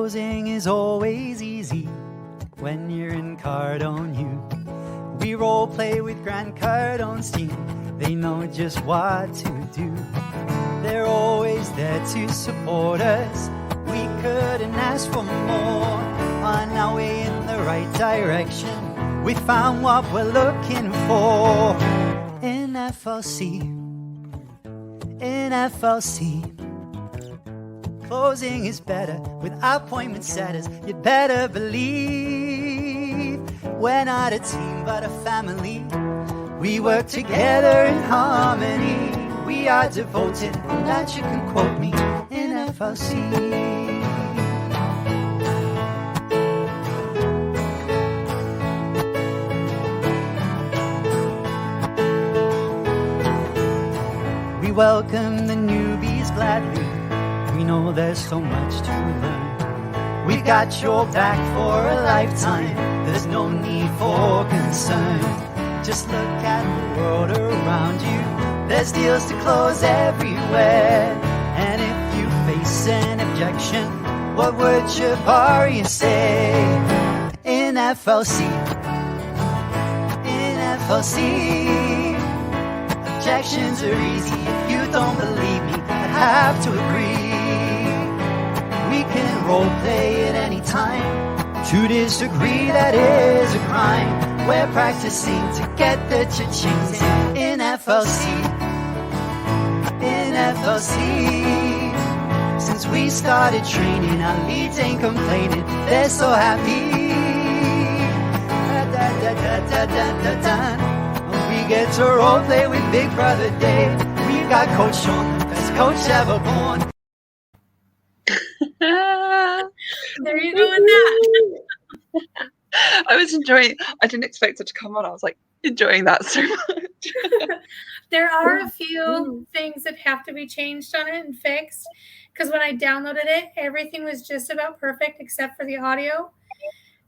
Closing is always easy when you're in Cardone U. We role play with Grant Cardone's team. They know just what to do. They're always there to support us. We couldn't ask for more. On our way in the right direction, we found what we're looking for. In FLC, in FLC. Closing is better with appointment setters. You'd better believe we're not a team but a family. We work together in harmony. We are devoted, and that you can quote me in FLC. We welcome the newbies gladly. We know there's so much to learn. We've got your back for a lifetime. There's no need for concern. Just look at the world around you. There's deals to close everywhere. And if you face an objection, what would your barrier say? In FLC, in FLC, objections are easy. If you don't believe me, I'd have to agree. We can role play at any time. To disagree, that is a crime. We're practicing to get the cha-chings in FLC, in FLC. Since we started training, our leads ain't complaining. They're so happy. We get to role play with Big Brother Dave. We've got Coach Sean, the best coach ever born. There you go with that. I was enjoying. I didn't expect it to come on. I was like enjoying that so much. There are a few things that have to be changed on it and fixed, because when I downloaded it, everything was just about perfect except for the audio.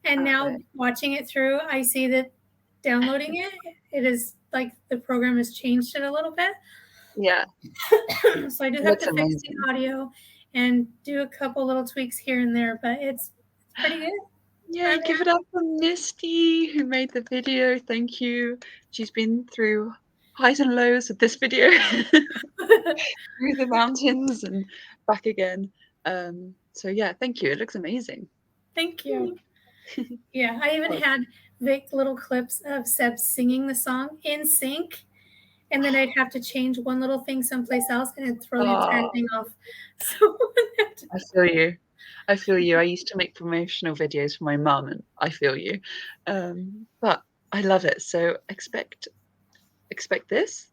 And now watching it through, I see that downloading it is like the program has changed it a little bit. Yeah. So I do have to fix the audio and do a couple little tweaks here and there, but it's pretty good. Yeah, give it up for Misty, who made the video. Thank you. She's been through highs and lows of this video, through the mountains and back again. So yeah, thank you. It looks amazing. Thank you. Yeah, I even had Vic little clips of Seb singing the song in sync, and then I'd have to change one little thing someplace else and it'd throw the entire thing off. So I feel you. I feel you. I used to make promotional videos for my mum, and I feel you. But I love it. So expect this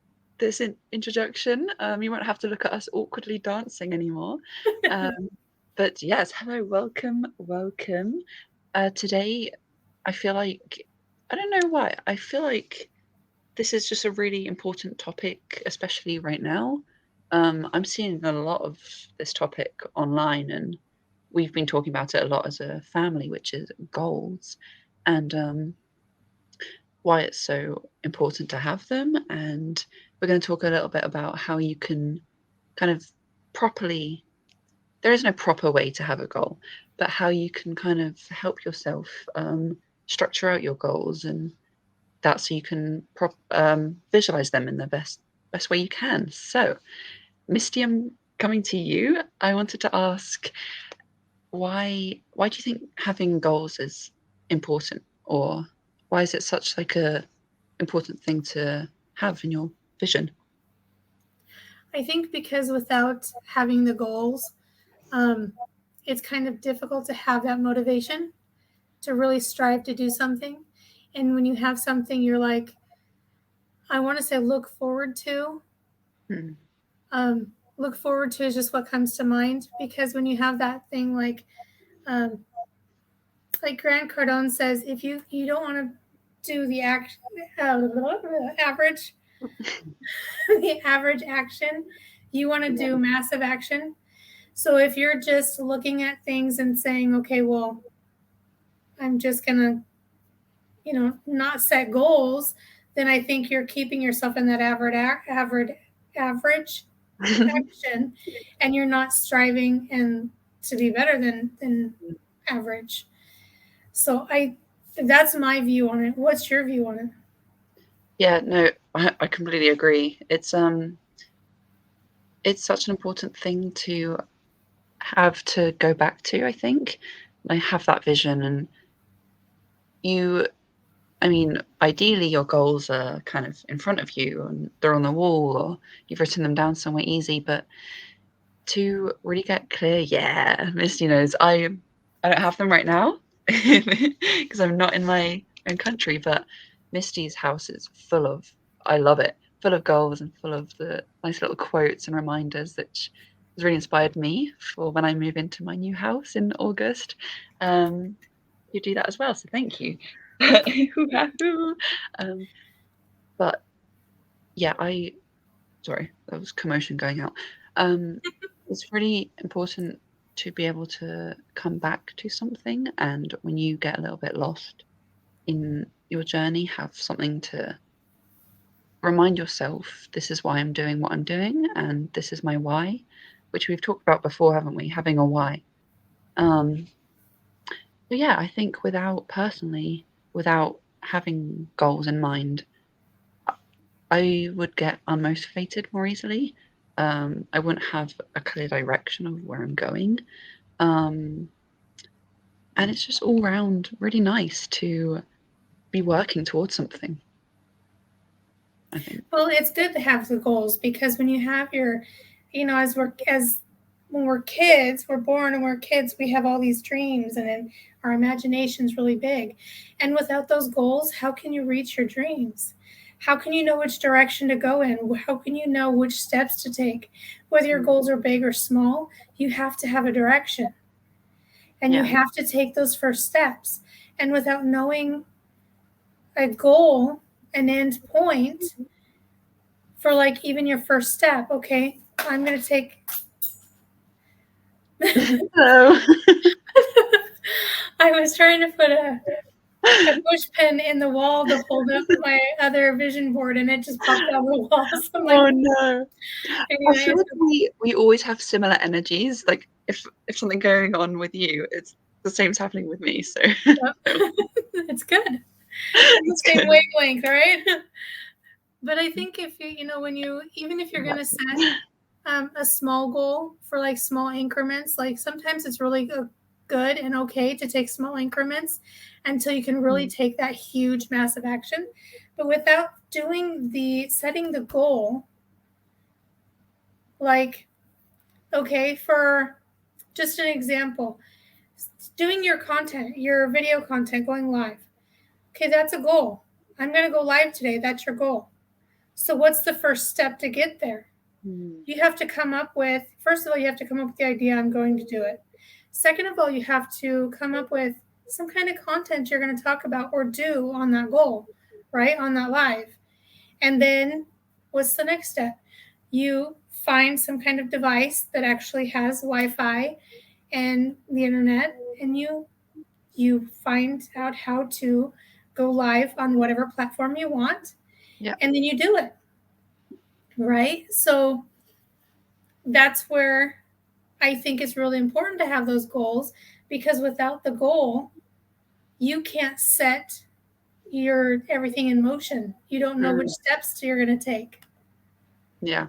introduction. You won't have to look at us awkwardly dancing anymore. But yes, hello, welcome. Today, I feel like, I don't know why, I feel like this is just a really important topic, especially right now. I'm seeing a lot of this topic online, and we've been talking about it a lot as a family, which is goals, and why it's so important to have them. And we're going to talk a little bit about how you can kind of properly, there is no proper way to have a goal, but how you can kind of help yourself structure out your goals, and that so you can visualize them in the best way you can. So, Misty, I'm coming to you. I wanted to ask, why do you think having goals is important, or why is it such like a important thing to have in your vision? I think because without having the goals, it's kind of difficult to have that motivation to really strive to do something. And when you have something, you're like, I want to say look forward to. Look forward to is just what comes to mind, because when you have that thing like Grant Cardone says, if you don't want to do the average the average action, you want to do massive action. So if you're just looking at things and saying, okay, well, I'm just gonna not set goals, then I think you're keeping yourself in that average action, and you're not striving and to be better than average. So that's my view on it. What's your view on it? Yeah, no, I completely agree. It's such an important thing to have to go back to, I think. I have that vision, and you, I mean, ideally your goals are kind of in front of you and they're on the wall or you've written them down somewhere easy, but to really get clear, yeah, Misty knows. I don't have them right now because I'm not in my own country, but Misty's house is full of, I love it, full of goals and full of the nice little quotes and reminders that has really inspired me for when I move into my new house in August. You do that as well, so thank you. um, but yeah, sorry, there was commotion going out. It's really important to be able to come back to something, and when you get a little bit lost in your journey, have something to remind yourself, this is why I'm doing what I'm doing, and this is my why, which we've talked about before, haven't we? Having a why. Um, but yeah, I think without having goals in mind, I would get unmotivated more easily. I wouldn't have a clear direction of where I'm going. Um, and it's just all round really nice to be working towards something, I think. Well, it's good to have the goals because when you have your, as when we're kids, we're born and we're kids, we have all these dreams and then our imagination's really big. And without those goals, how can you reach your dreams? How can you know which direction to go in? How can you know which steps to take? Whether your goals are big or small, you have to have a direction. And you Yeah. have to take those first steps. And without knowing a goal, an end point, for like even your first step, okay, I'm going to take. Hello. I was trying to put a push pin in the wall to hold up my other vision board and it just popped out of the wall. So I'm like, Oh no. I anyway, feel like we always have similar energies. Like if something going on with you, it's the same's happening with me. So it's good. it's It's the same good. wavelength, right? But I think if even if you're going to set a small goal for like small increments, like sometimes it's really good and okay to take small increments until you can really take that huge, massive action. But without setting the goal, like, okay, for just an example, doing your content, your video content, going live. Okay, that's a goal. I'm going to go live today. That's your goal. So what's the first step to get there? You have to come up with, first of all, you have to come up with the idea, I'm going to do it. Second of all, you have to come up with some kind of content you're going to talk about or do on that goal, right? On that live. And then what's the next step? You find some kind of device that actually has Wi-Fi and the internet, and you find out how to go live on whatever platform you want. Yeah. And then you do it. Right? So that's where I think it's really important to have those goals, because without the goal, you can't set your everything in motion. You don't know which steps you're going to take. Yeah.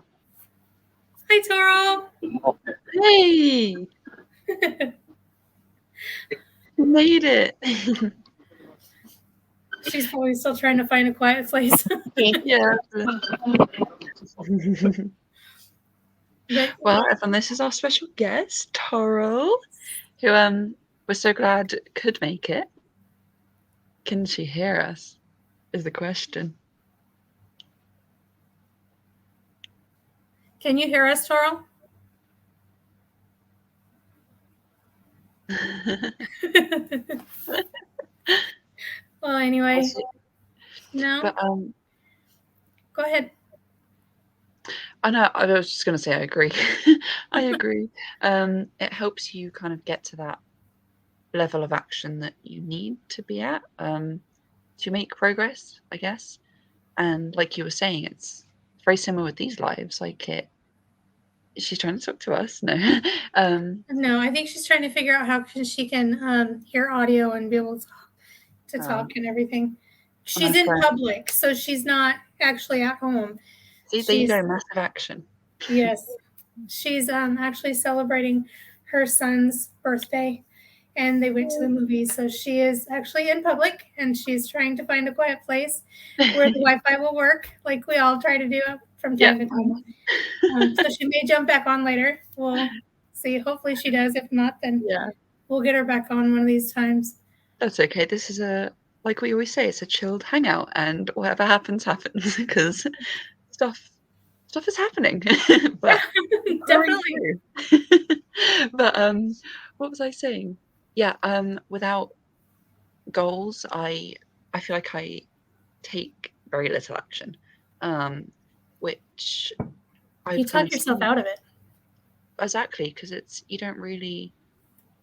Hi, Toro. Hey, you made it. She's probably still trying to find a quiet place. Yeah. But Well, everyone, this is our special guest, Toro, who we're so glad could make it. Can she hear us? Is the question. can you hear us, Toro? Well, anyway, no. But Go ahead. I know. I was just going to say I agree. I agree. It helps you kind of get to that level of action that you need to be at to make progress, I guess. And like you were saying, it's very similar with these lives. Like She's trying to talk to us. No. No, I think she's trying to figure out how she can hear audio and be able to talk and everything. She's in public, so she's not actually at home. See, there you go, massive action. Yes. She's actually celebrating her son's birthday, and they went to the movies. So she is actually in public, and she's trying to find a quiet place where the Wi-Fi will work, like we all try to do from time to time. So she may jump back on later. We'll see. Hopefully she does. If not, then we'll get her back on one of these times. That's okay. This is like we always say, it's a chilled hangout, and whatever happens, happens, because stuff is happening. But definitely. But what was I saying? Yeah, without goals, I feel like I take very little action, which you talk yourself out of it. Exactly, because it's you don't really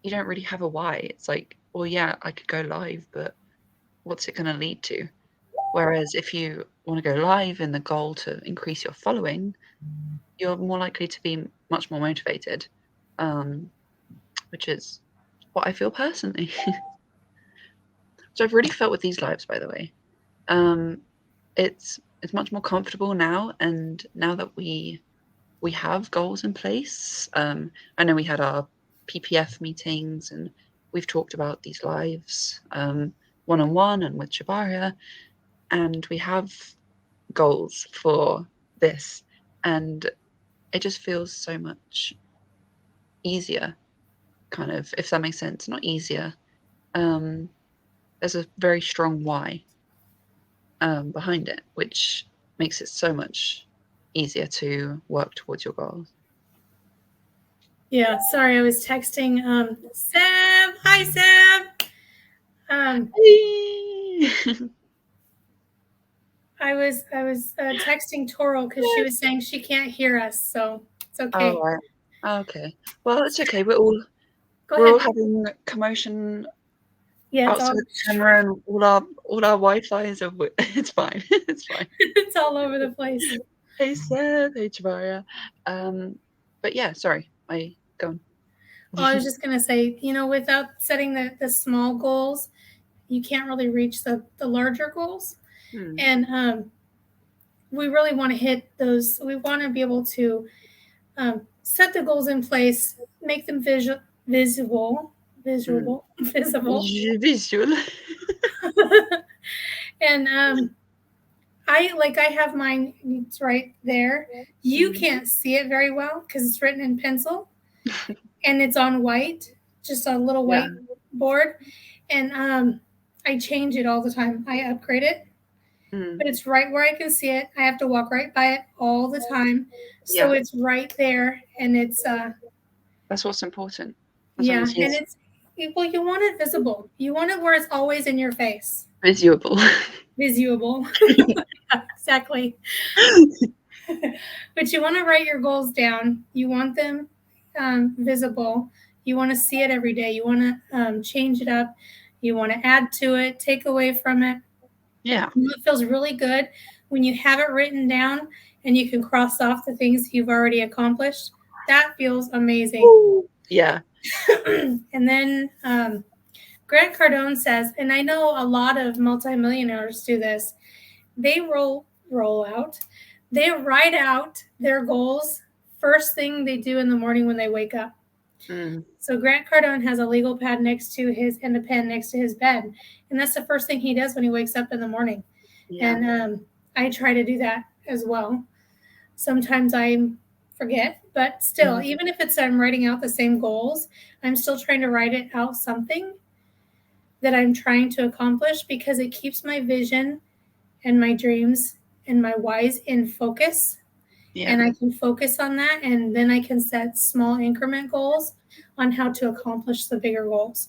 have a why. It's like, well, yeah, I could go live, but what's it going to lead to? Whereas if you want to go live in the goal to increase your following, you're more likely to be much more motivated, which is what I feel personally. So I've really felt with these lives, by the way. It's much more comfortable now, and now that we have goals in place. I know we had our PPF meetings, and we've talked about these lives one-on-one and with Shabaria, and we have goals for this, and it just feels so much easier, kind of, if that makes sense. Not easier. There's a very strong why behind it, which makes it so much easier to work towards your goals. Yeah, sorry, I was texting Seb. Hi, Seb. I was texting Toro because she was saying she can't hear us, so it's okay. Oh, right. Okay. Well, it's okay. We're all having commotion outside the camera, and all our Wi-Fi's are. It's fine. It's fine. It's all over the place. Hey Seb, hey Shabaria. But yeah, sorry, go on. Well, I was just gonna say, without setting the small goals, you can't really reach the larger goals. And we really want to hit those. We want to be able to set the goals in place, make them visible. And I have mine right there. You can't see it very well because it's written in pencil and it's on white, just a little white board. And I change it all the time. I upgrade it, but it's right where I can see it. I have to walk right by it all the time. So it's right there, and it's that's what's important. And it's well, you want it visible. You want it where it's always in your face. Visible. Exactly. But you want to write your goals down. You want them visible. You want to see it every day. You want to change it up. You want to add to it, take away from it. Yeah. It feels really good when you have it written down and you can cross off the things you've already accomplished. That feels amazing. Ooh, yeah. And then Grant Cardone says, and I know a lot of multimillionaires do this, they they write out their goals first thing they do in the morning when they wake up. So Grant Cardone has a legal pad next to and a pen next to his bed. And that's the first thing he does when he wakes up in the morning. Yeah. And I try to do that as well. Sometimes I forget, but still, even if I'm writing out the same goals, I'm still trying to write it out something that I'm trying to accomplish because it keeps my vision and my dreams and my whys in focus. Yeah. And I can focus on that, and then I can set small increment goals on how to accomplish the bigger goals.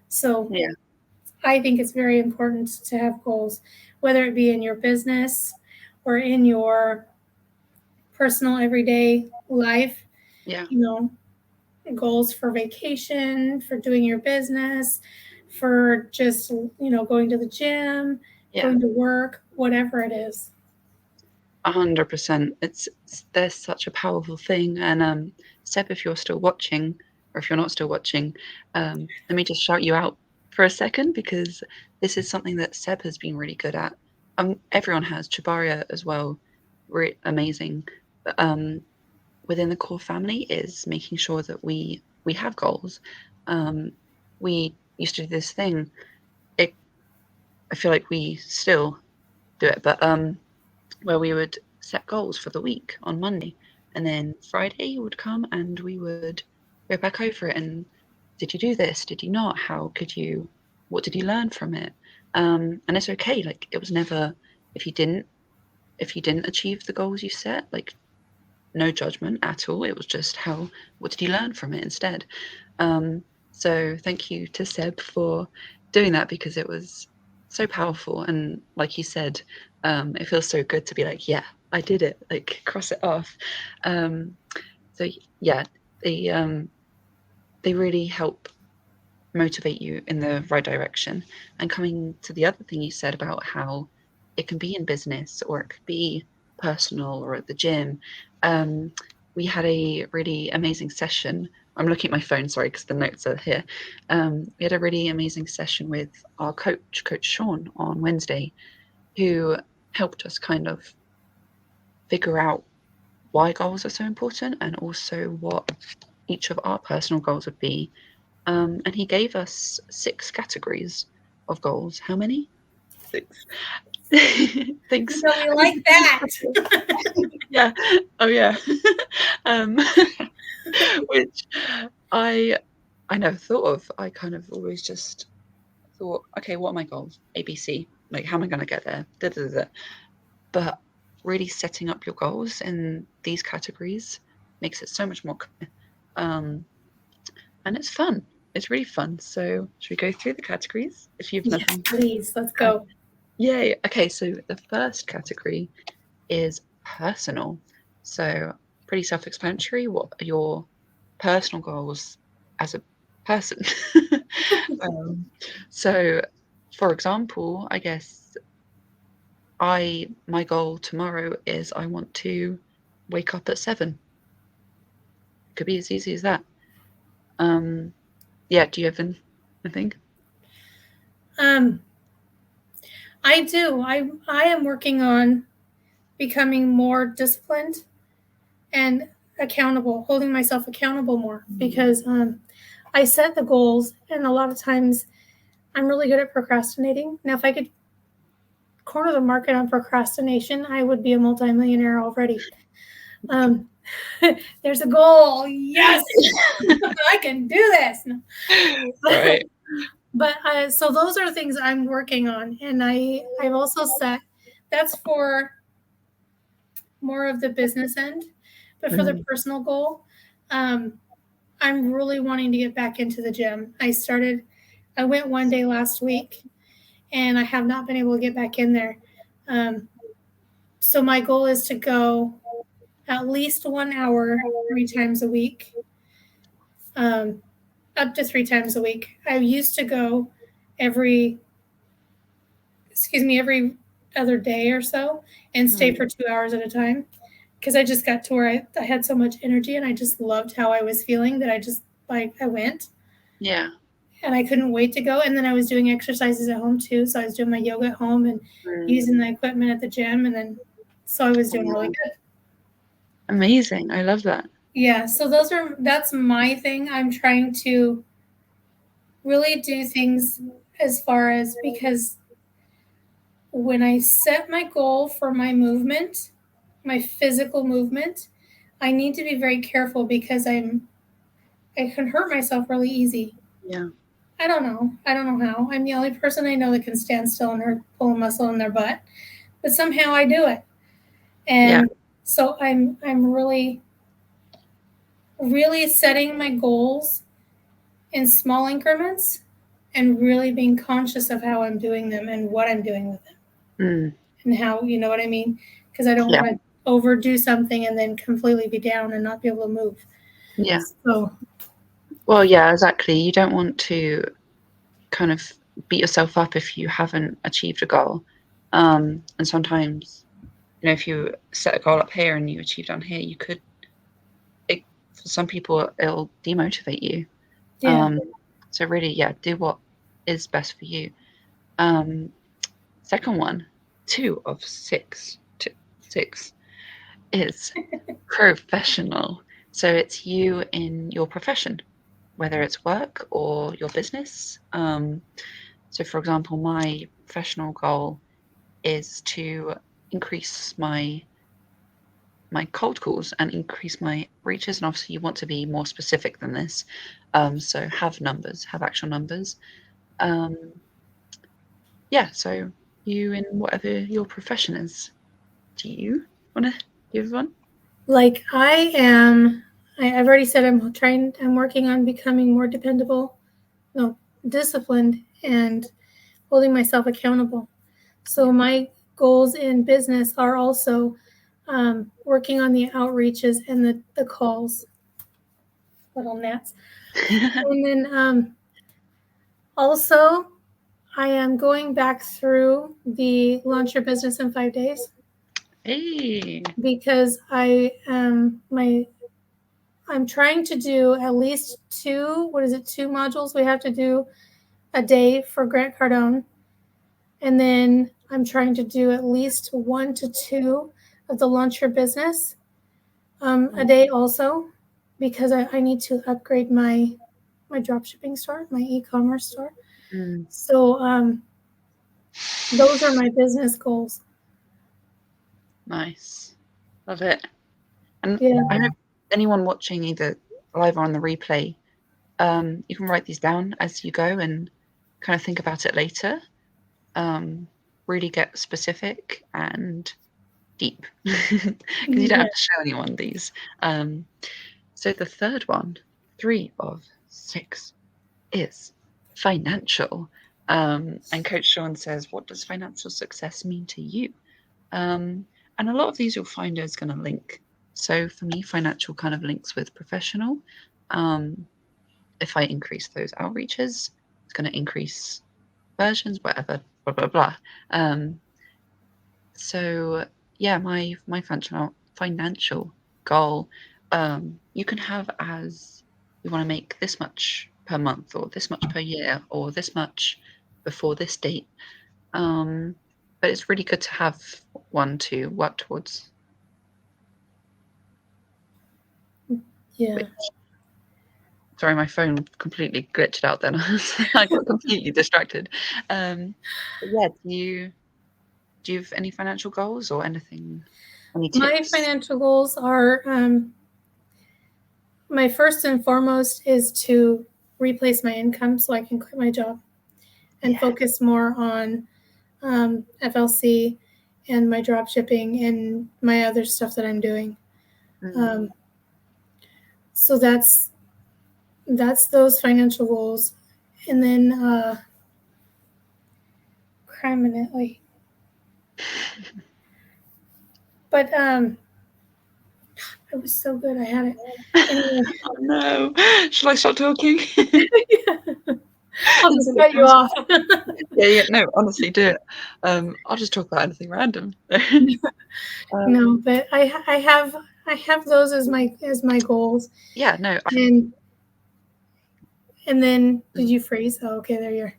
So I think it's very important to have goals, whether it be in your business or in your personal everyday life. Yeah. Goals for vacation, for doing your business, for just, going to the gym, going to work, whatever it is. 100%. There's such a powerful thing. And Seb, if you're still watching, or if you're not still watching, let me just shout you out for a second, because this is something that Seb has been really good at. Everyone has. Chabaria as well, amazing. But within the core family is making sure that we have goals. We used to do this thing. I feel like we still do it, but where we would set goals for the week on Monday, and then Friday would come and we would go back over it. And did you do this? Did you not? How could you? What did you learn from it? And it's okay. Like, it was never, if you didn't achieve the goals you set, like, no judgment at all. It was just what did you learn from it instead? So thank you to Seb for doing that, because it was so powerful. And like he said, it feels so good to be like, yeah, I did it, like, cross it off. So yeah, they really help motivate you in the right direction. And coming to the other thing you said about how it can be in business, or it could be personal, or at the gym. We had a really amazing session. I'm looking at my phone, sorry, because the notes are here. We had a really amazing session with our coach, Coach Sean, on Wednesday, who helped us kind of figure out why goals are so important, and also what each of our personal goals would be. And he gave us 6 categories of goals. How many? 6. Thanks. So we like that. Yeah. Oh yeah. um, which I never thought of. I kind of always just thought, okay, what are my goals? ABC. Like, how am I going to get there? Da, da, da. But really setting up your goals in these categories makes it so much more clear. And it's fun. It's really fun. So should we go through the categories? If you've never... Yes, please. Let's go. Yay. Okay, so the first category is personal. So pretty self-explanatory. What are your personal goals as a person? So for example, I guess my goal tomorrow is I want to wake up at 7. Could be as easy as that. Yeah, do you have anything? I do. I am working on becoming more disciplined and accountable, holding myself accountable more, because I set the goals, and a lot of times I'm really good at procrastinating. Now, if I could corner the market on procrastination, I would be a multimillionaire already. There's a goal. Yes, I can do this. Right. But so those are things I'm working on, and I've also set, that's for more of the business end, but for the personal goal, I'm really wanting to get back into the gym. I went one day last week, and I have not been able to get back in there. So my goal is to go at least 1 hour 3 times a week, up to 3 times a week. I used to go every other day or so, and stay for 2 hours at a time, because I just got to where I had so much energy, and I just loved how I was feeling that I went. Yeah. And I couldn't wait to go. And then I was doing exercises at home too. So I was doing my yoga at home and using the equipment at the gym. And then, so I was doing really good. Amazing. I love that. Yeah. So that's my thing. I'm trying to really do things as far as, because when I set my goal for my movement, my physical movement, I need to be very careful, because I can hurt myself really easy. Yeah. I don't know how. I'm the only person I know that can stand still and pull a muscle in their butt, but somehow I do it. And so I'm really, really setting my goals in small increments, and really being conscious of how I'm doing them and what I'm doing with them, and how, you know what I mean? Because I don't want to overdo something and then completely be down and not be able to move. Yeah. So. Well, yeah, exactly. You don't want to kind of beat yourself up if you haven't achieved a goal. And sometimes you know, if you set a goal up here and you achieve down here, you could. For some people, it'll demotivate you. Yeah. So really, yeah, do what is best for you. Second one, 2 of 6, 6 is professional. So it's you in your profession, whether it's work or your business. So, for example, my professional goal is to increase my cold calls and increase my reaches. And obviously, you want to be more specific than this. So have numbers, have actual numbers. Yeah. So you in whatever your profession is. Do you want to give one? Like I've already said I'm working on becoming more dependable, no, disciplined, and holding myself accountable. So my goals in business are also working on the outreaches and the calls, little gnats. And then also I am going back through the Launch Your Business in 5 days Hey. because I'm trying to do at least two modules we have to do a day for Grant Cardone. And then I'm trying to do at least 1 to 2 of the Launch Your Business a day also, because I need to upgrade my dropshipping store, my e-commerce store. So those are my business goals. Nice. Love it. And Yeah. I hope anyone watching either live or on the replay, you can write these down as you go and kind of think about it later. Really get specific and deep because you don't have to show anyone these. So the third one, 3 of 6, is financial. And Coach Sean says, what does financial success mean to you? And a lot of these you'll find is going to link. So for me, financial kind of links with professional. If I increase those outreaches, it's going to increase versions, whatever, blah, blah, blah. So yeah, my financial goal, you can have as you want to make this much per month or this much per year or this much before this date. But it's really good to have one to work towards. Yeah. Sorry, my phone completely glitched out then. I got completely distracted. But yeah, do you have any financial goals or anything? Any tips? My financial goals are my first and foremost is to replace my income so I can quit my job and focus more on FLC and my drop shipping and my other stuff that I'm doing. So that's those financial goals. And then permanently. But it was so good. I had it. Anyway. Oh no! Shall I stop talking? I'll just cut you off. Yeah. No, honestly, do it. I'll just talk about anything random. No, but I have those as my goals. Yeah. No. And then did you freeze? Oh, okay, there you are.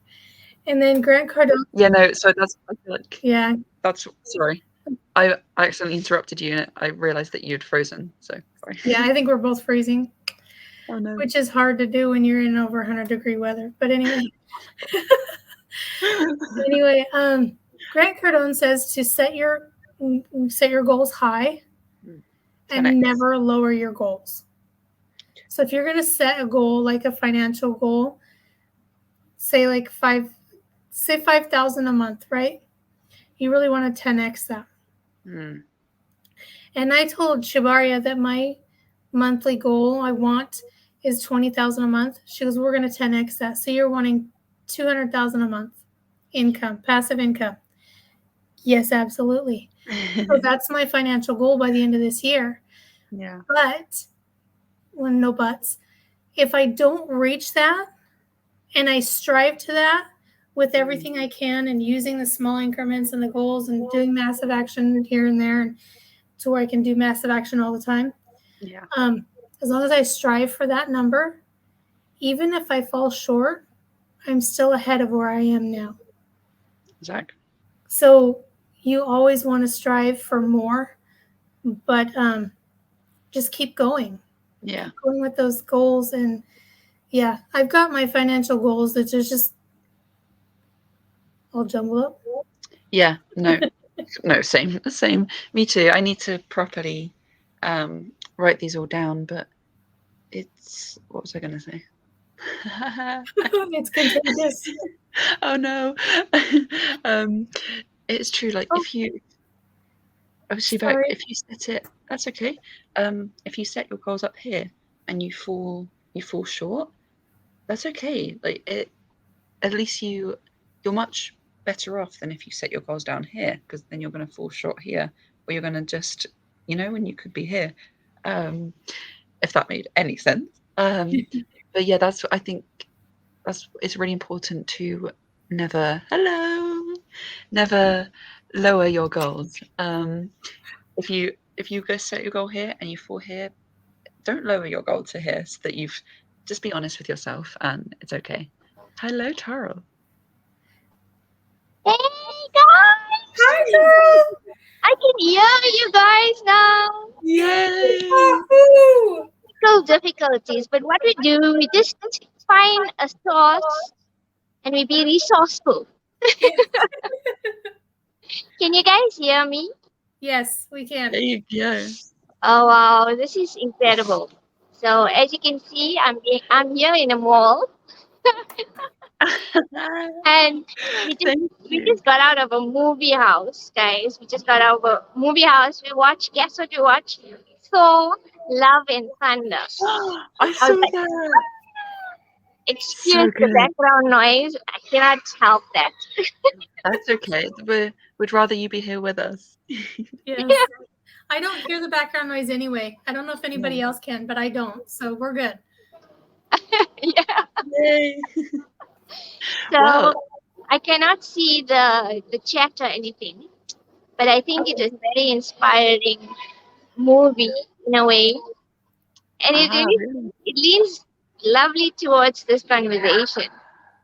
And then Grant Cardone. Yeah. No. So that's I feel like. Yeah. That's sorry. I accidentally interrupted you, and I realized that you'd frozen. So sorry. Yeah, I think we're both freezing. Oh no. Which is hard to do when you're in over 100-degree weather. But anyway. Grant Cardone says to set your goals high and never lower your goals. So if you're going to set a goal, like a financial goal, say like 5,000 a month, right? You really want to 10x that. And I told Shabaria that my monthly goal I want is 20,000 a month. She goes, we're going to 10x that. So you're wanting 200,000 a month income, passive income. Yes, absolutely. So that's my financial goal by the end of this year. Yeah. But, well, no buts. If I don't reach that and I strive to that with everything I can and using the small increments and the goals and doing massive action here and there, and to where I can do massive action all the time. Yeah. As long as I strive for that number, even if I fall short, I'm still ahead of where I am now. Exactly. So you always want to strive for more, but just keep going. Yeah. Keep going with those goals. And yeah, I've got my financial goals that are just all jumbled up. Yeah. No. No. Same. Me too. I need to properly write these all down. But it's what was I going to say? It's contagious. Oh no. It's true. Like if you obviously back Sorry. if you set it, that's okay. If you set your goals up here and you fall short, that's okay. Like it, at least you're much better off than if you set your goals down here, because then you're going to fall short here, or you're going to just, when you could be here. If that made any sense. But yeah, that's I think it's really important to never lower your goals. If you go set your goal here and you fall here, don't lower your goal to here, so that you've just be honest with yourself and it's okay. Hello, Taro. Hey guys! Hi, girl. I can hear you guys now. Yay! Wahoo! Technical difficulties, but what we do, we just find a source and we be resourceful. Can you guys hear me? Yes, we can. There you go. Oh wow, this is incredible. So as you can see, I'm here in a mall, and we just Thank we you. just got out of a movie house, guys. We just got out of a movie house. We watched. Guess what we watched? Thor: Love and Thunder. I I was saw like, that. So excuse the good. background noise. I cannot help that. That's okay. We'd rather you be here with us. Yes. I don't hear the background noise anyway. I don't know if anybody else can, but I don't. So we're good. Yeah. Yay. So Well, I cannot see the chat or anything, but I think it is very inspiring movie in a way, and really? it leans lovely towards this conversation.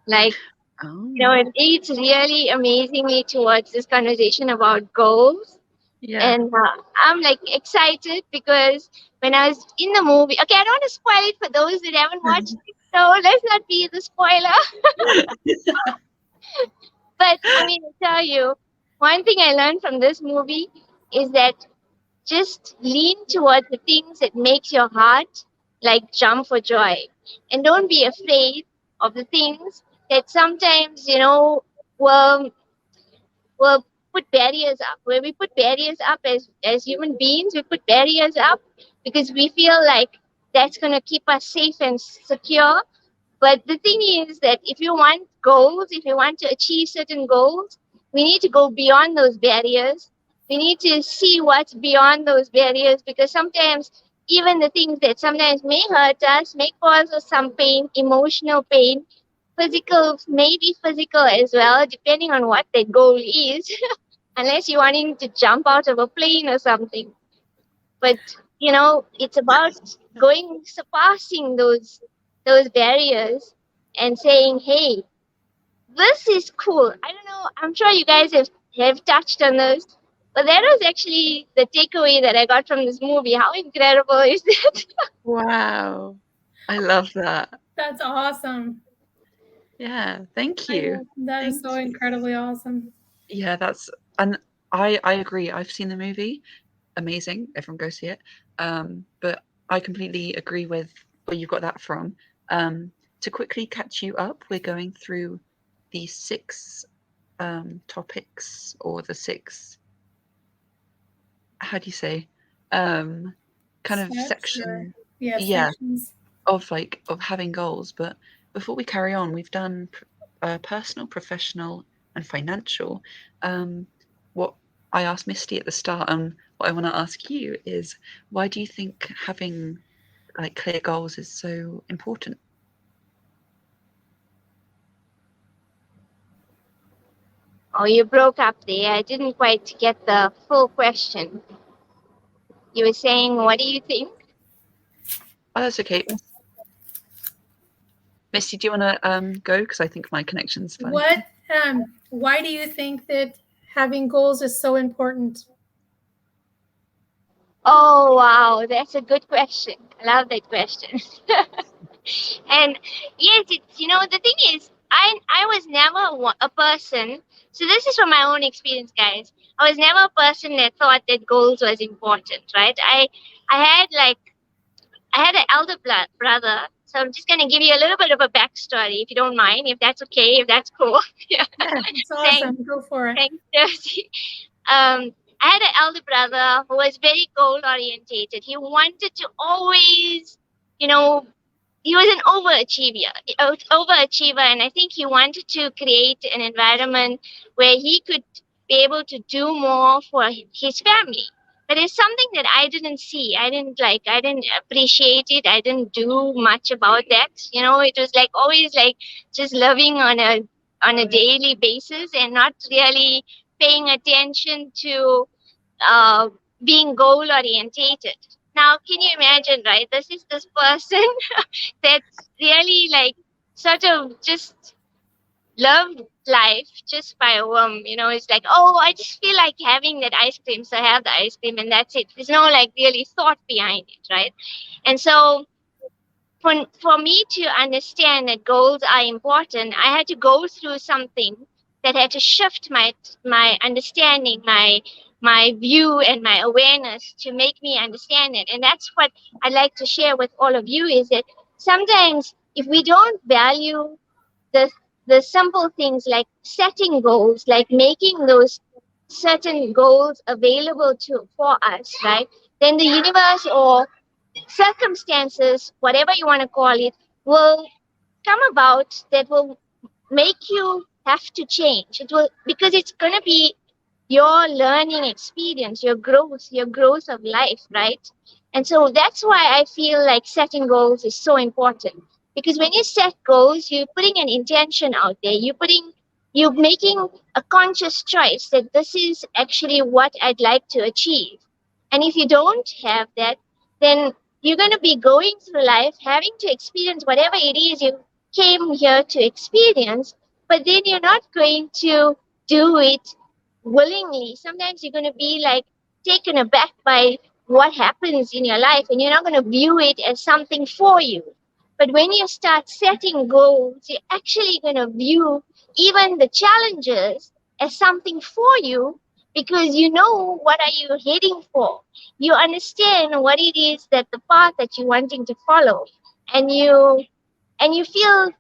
Like, Oh, it leads really amazingly towards this conversation about goals. yeah. And I'm like excited because when I was in the movie, okay, I don't want to spoil it for those that haven't watched it, so let's not be the spoiler. But I mean, to tell you, one thing I learned from this movie is that just lean towards the things that makes your heart like jump for joy, and don't be afraid of the things that sometimes will will put barriers up. Where we put barriers up as human beings, we put barriers up because we feel like that's going to keep us safe and secure. But the thing is that if you want goals, if you want to achieve certain goals, we need to go beyond those barriers. We need to see what's beyond those barriers, because sometimes even the things that sometimes may hurt us may cause us some pain, emotional pain, physical, maybe physical as well, depending on what the goal is, unless you're wanting to jump out of a plane or something. But it's about going surpassing those barriers and saying, hey, this is cool. I don't know, I'm sure you guys have touched on this, but that was actually the takeaway that I got from this movie. How incredible is that? Wow. I love that. That's awesome. Yeah. Thank you. That is Thank so you. incredibly awesome. Yeah, and I agree. I've seen the movie. Amazing. Everyone go see it. But I completely agree with where you got that from. To quickly catch you up, we're going through the 6 topics, or the 6, how do you say, kind of Steps or section, yeah, sections. of having goals. But before we carry on, we've done personal, professional, and financial. What I asked Misty at the start, and what I want to ask you is, why do you think having like clear goals is so important? Oh, you broke up there. I didn't quite get the full question. You were saying, what do you think? Oh, that's okay. Misty, do you want to go? Because I think my connection's funny. Why do you think that having goals is so important? Oh, wow. That's a good question. I love that question. And yes, it's, the thing is, I was never a person. So this is from my own experience, guys. I was never a person that thought that goals was important, right? I had like I had an elder brother. So I'm just gonna give you a little bit of a backstory, if you don't mind, if that's okay, if that's cool. Yeah. Yeah, it's Thanks, awesome. Go for it. thanks, Josie. I had an elder brother who was very goal orientated. He wanted to always, you know, he was an overachiever, and I think he wanted to create an environment where he could be able to do more for his family. But it's something that I didn't see. I didn't appreciate it. I didn't do much about that. It was like always like just living on a daily basis and not really paying attention to uh, being goal orientated. Now, can you imagine, right? This is this person that's really like sort of just loved life just by a whim. It's like, oh, I just feel like having that ice cream, so I have the ice cream, and that's it. There's no like really thought behind it, right? And so for me to understand that goals are important, I had to go through something that had to shift my understanding, my view and my awareness to make me understand it. And that's what I'd like to share with all of you is that sometimes if we don't value the the simple things like setting goals, like making those certain goals available to for us, right? Then the universe or circumstances, whatever you want to call it, will come about that will make you have to change. It will, because it's going to be your learning experience, your growth of life, right? And so that's why I feel like setting goals is so important. Because when you set goals, you're putting an intention out there. You're making a conscious choice that this is actually what I'd like to achieve. And if you don't have that, then you're going to be going through life having to experience whatever it is you came here to experience, but then you're not going to do it willingly. Sometimes you're going to be like taken aback by what happens in your life, and you're not going to view it as something for you. But when you start setting goals, you're actually going to view even the challenges as something for you, because you know what are you heading for. You understand what it is, that the path that you're wanting to follow, and you feel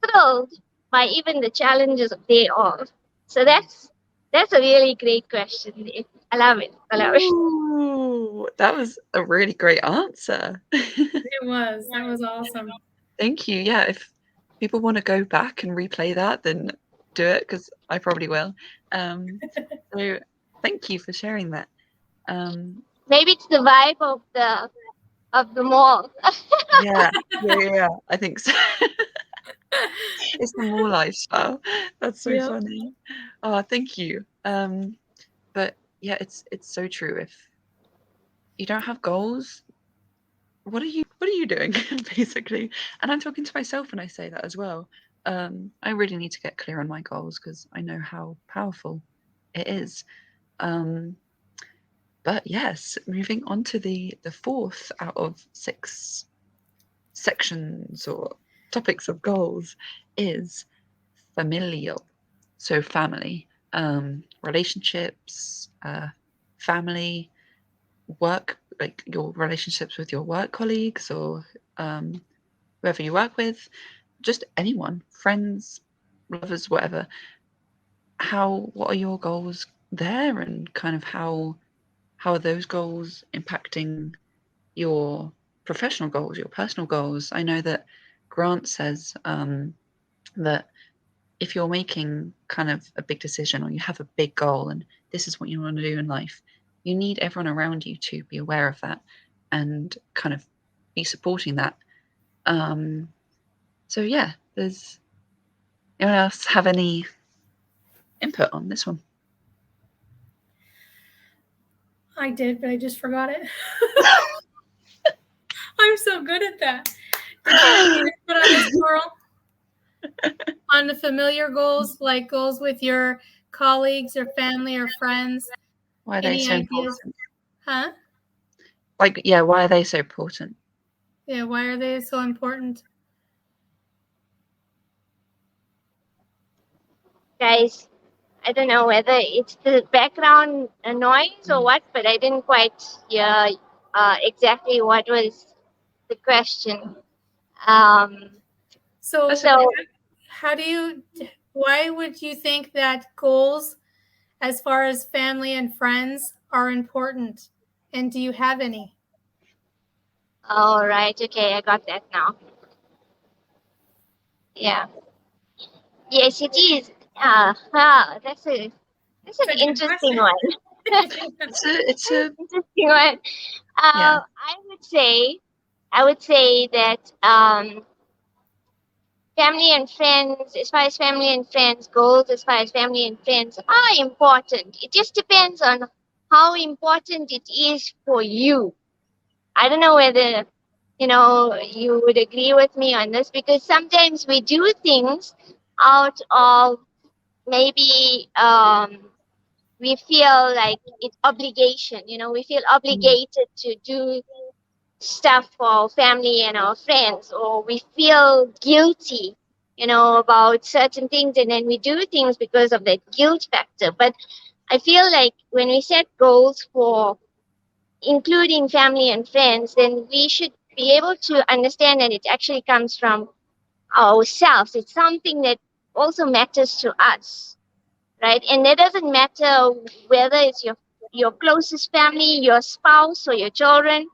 thrilled by even the challenges thereof. So that's a really great question, Dave. I love it. I love it. Ooh, that was a really great answer. It was. That was awesome. Thank you. Yeah, if people want to go back and replay that, then do it because I probably will. So thank you for sharing that. Maybe it's the vibe of the mall. Yeah. I think so. It's the more lifestyle. That's so Yep. funny. Oh, thank you. But yeah, it's so true. If you don't have goals, what are you doing basically? And I'm talking to myself when I say that as well. I really need to get clear on my goals because I know how powerful it is. But yes, moving on to the fourth out of 6 sections or topics of goals is familial. So family, relationships, family, work, like your relationships with your work colleagues or whoever you work with, just anyone, friends, lovers, whatever. What are your goals there, and kind of how are those goals impacting your professional goals, your personal goals? I know that Grant says that if you're making kind of a big decision or you have a big goal and this is what you want to do in life, you need everyone around you to be aware of that and kind of be supporting that. So yeah, does anyone else have any input on this one? I did, but I just forgot it. I'm so good at that. Did you put on this, Coral? On the familiar goals, like goals with your colleagues or family or friends? Why are they Any so ideas? important? Huh? Like, yeah, why are they so important? Yeah, why are they so important? Guys, I don't know whether it's the background noise or what, but I didn't quite hear exactly what was the question. So, So how do you, why would you think that goals as far as family and friends are important? And do you have any? all right, okay, I got that now. Yeah. Yes, it is. That's an It's a good interesting question. one. It's a Interesting one. Yeah. I would say that family and friends, as far as family and friends, goals as far as family and friends are important. It just depends on how important it is for you. I don't know whether you would agree with me on this, because sometimes we do things out of maybe we feel like it's obligation. We feel obligated to do stuff for our family and our friends, or we feel guilty about certain things, and then we do things because of that guilt factor. But I feel like when we set goals for including family and friends, then we should be able to understand that it actually comes from ourselves. It's something that also matters to us, right? And it doesn't matter whether it's your closest family, your spouse, or your children.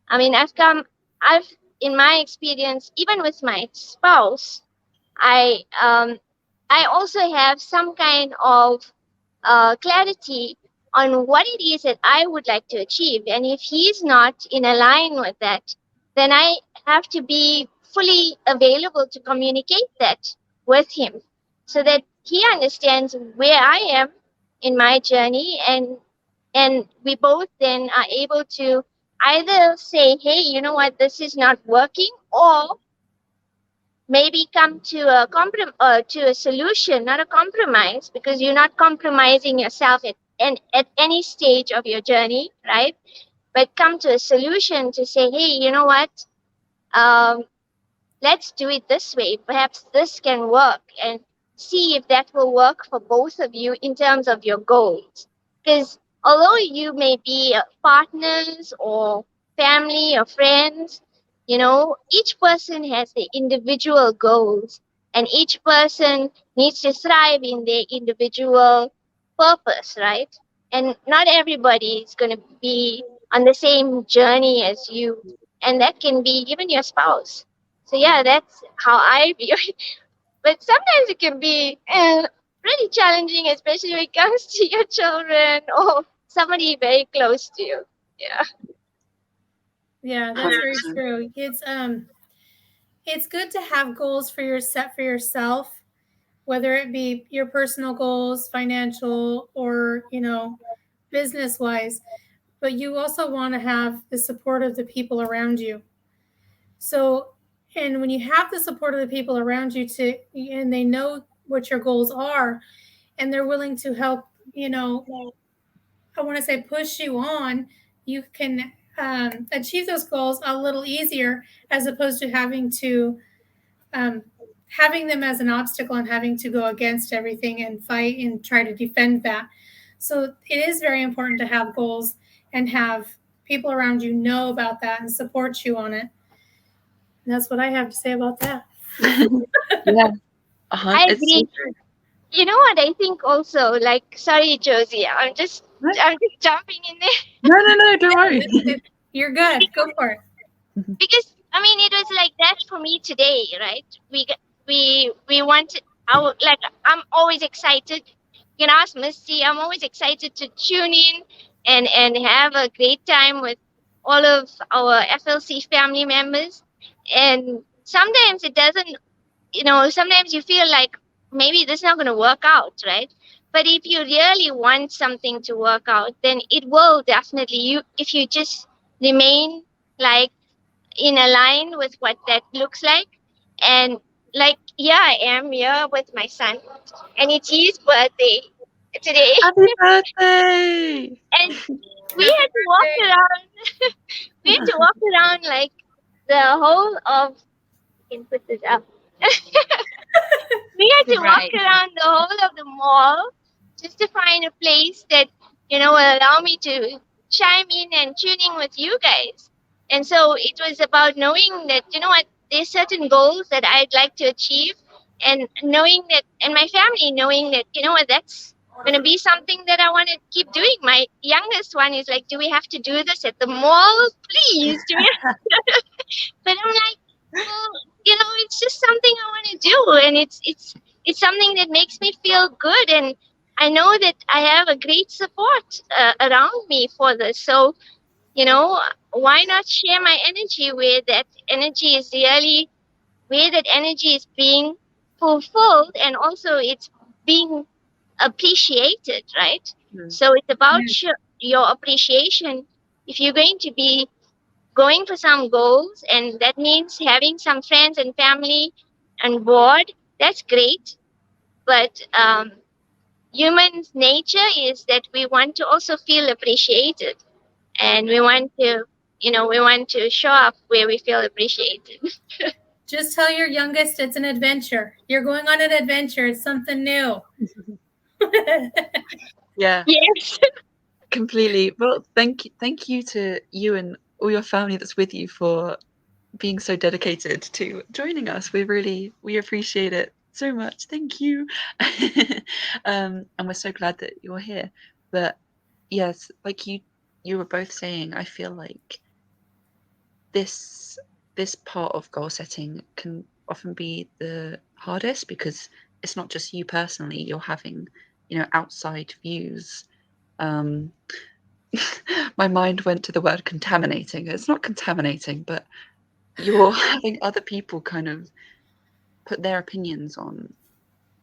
I mean, I've in my experience, even with my spouse, I um, I also have some kind of clarity on what it is that I would like to achieve. And if he's not in a line with that, then I have to be fully available to communicate that with him, so that he understands where I am in my journey, and we both then are able to either say, hey, you know what, this is not working, or maybe come to to a solution, not a compromise, because you're not compromising yourself at any stage of your journey, right? But come to a solution to say, hey, you know what, um, let's do it this way. Perhaps this can work, and see if that will work for both of you in terms of your goals. Because although you may be partners or family or friends, each person has their individual goals, and each person needs to thrive in their individual purpose, right? And not everybody is going to be on the same journey as you, and that can be even your spouse. So yeah, that's how I view it. But sometimes it can be really challenging, especially when it comes to your children or somebody very close to you. Yeah. Yeah, that's very true. It's good to have goals for your set for yourself, whether it be your personal goals, financial, or business wise. But you also want to have the support of the people around you. So, and when you have the support of the people around you and they know what your goals are, and they're willing to help, I want to say push you on, you can achieve those goals a little easier, as opposed to um, having them as an obstacle and having to go against everything and fight and try to defend that. So it is very important to have goals and have people around you know about that and support you on it. And that's what I have to say about that. Yeah. I It's so agree. true. You know what I think also, like, sorry, Josie, I'm just jumping in there. No, don't worry. You're good. Go for it. Because I mean, it was like that for me today, right? We wanted our, like, I'm always excited. You can ask Misty. I'm always excited to tune in and have a great time with all of our FLC family members. And sometimes it doesn't. Sometimes you feel like maybe this is not going to work out, right? But if you really want something to work out, then it will definitely, if you just remain like in a line with what that looks like. And like, yeah, I am here with my son, and it's his birthday today. Happy birthday! And we had to walk around. We had to walk around like the whole of. You can put this up. We had to walk around the whole of the mall just to find a place that will allow me to chime in and tune in with you guys. And so it was about knowing that what, there's certain goals that I'd like to achieve, and knowing that, and my family knowing that what, that's going to be something that I want to keep doing. My youngest one is like, do we have to do this at the mall? Please, do we? But I'm like, well, it's just something I want to do, and it's something that makes me feel good, and I know that I have a great support around me for this. So, why not share my energy where that energy is really, where that energy is being fulfilled, and also it's being appreciated, right? So it's about your appreciation. If you're going to be going for some goals, and that means having some friends and family on board, that's great. But human nature is that we want to also feel appreciated, and we want to show up where we feel appreciated. Just tell your youngest it's an adventure. You're going on an adventure. It's something new. Yeah. Yes. Completely. Well, thank you to you and all your family that's with you for being so dedicated to joining us. We appreciate it so much. Thank you. And we're so glad that you're here. But yes, like you were both saying, I feel like this part of goal setting can often be the hardest, because it's not just you personally, you're having outside views. My mind went to the word contaminating. It's not contaminating, but you're having other people kind of put their opinions on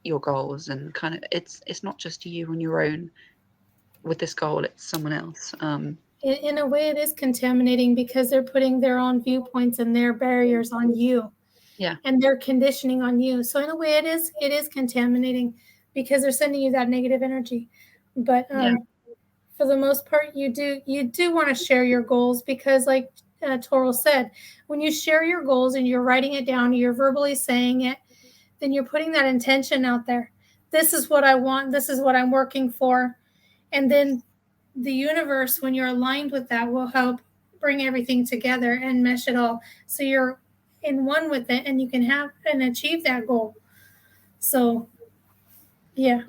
your goals, and kind of it's not just you on your own with this goal, it's someone else. In a way, it is contaminating because they're putting their own viewpoints and their barriers on you. Yeah. And their conditioning on you. So in a way, it is contaminating because they're sending you that negative energy. But for the most part, you do want to share your goals, because like Toro said, when you share your goals and you're writing it down, you're verbally saying it, then you're putting that intention out there. This is what I want. This is what I'm working for. And then the universe, when you're aligned with that, will help bring everything together and mesh it all. So you're in one with it, and you can have and achieve that goal. So, yeah.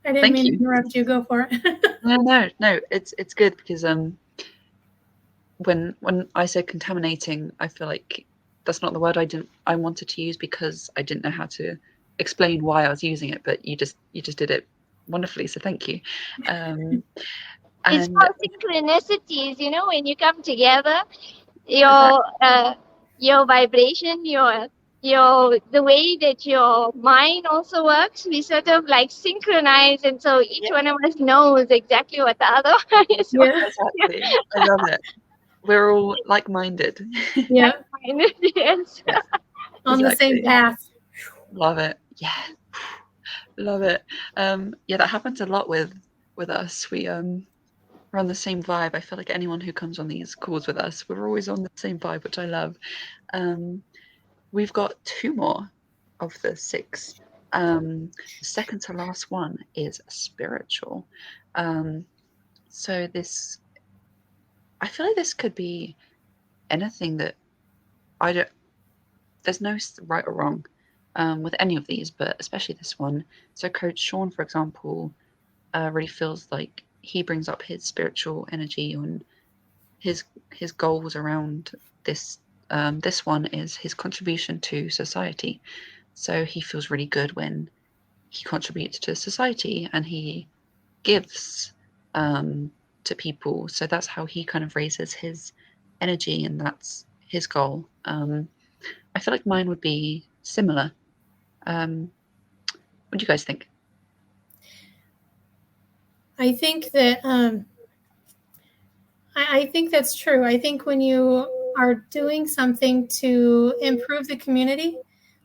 I didn't mean to interrupt you. Go for it. No, it's good, because when I said contaminating, I feel like that's not the word I wanted to use, because I didn't know how to explain why I was using it, but you just did it wonderfully, so thank you. It's called synchronicities, when you come together, your vibration, the way that your mind also works, we sort of like synchronize, and so each one of us knows exactly what the other one is. Exactly. I love it. We're all like-minded. Yeah. Yes. On the same path. Love it. Yeah. Love it. That happens a lot with us. We're on the same vibe. I feel like anyone who comes on these calls with us, we're always on the same vibe, which I love. We've got 2 more of the 6. The second to last one is spiritual. So I feel like this could be anything that there's no right or wrong with any of these, but especially this one. So Coach Sean, for example, really feels like he brings up his spiritual energy, and his goals around this. This one is his contribution to society. So he feels really good when he contributes to society and he gives to people. So that's how he kind of raises his energy, and that's his goal. I feel like mine would be similar. What do you guys think? I think that I think that's true. I think when you are doing something to improve the community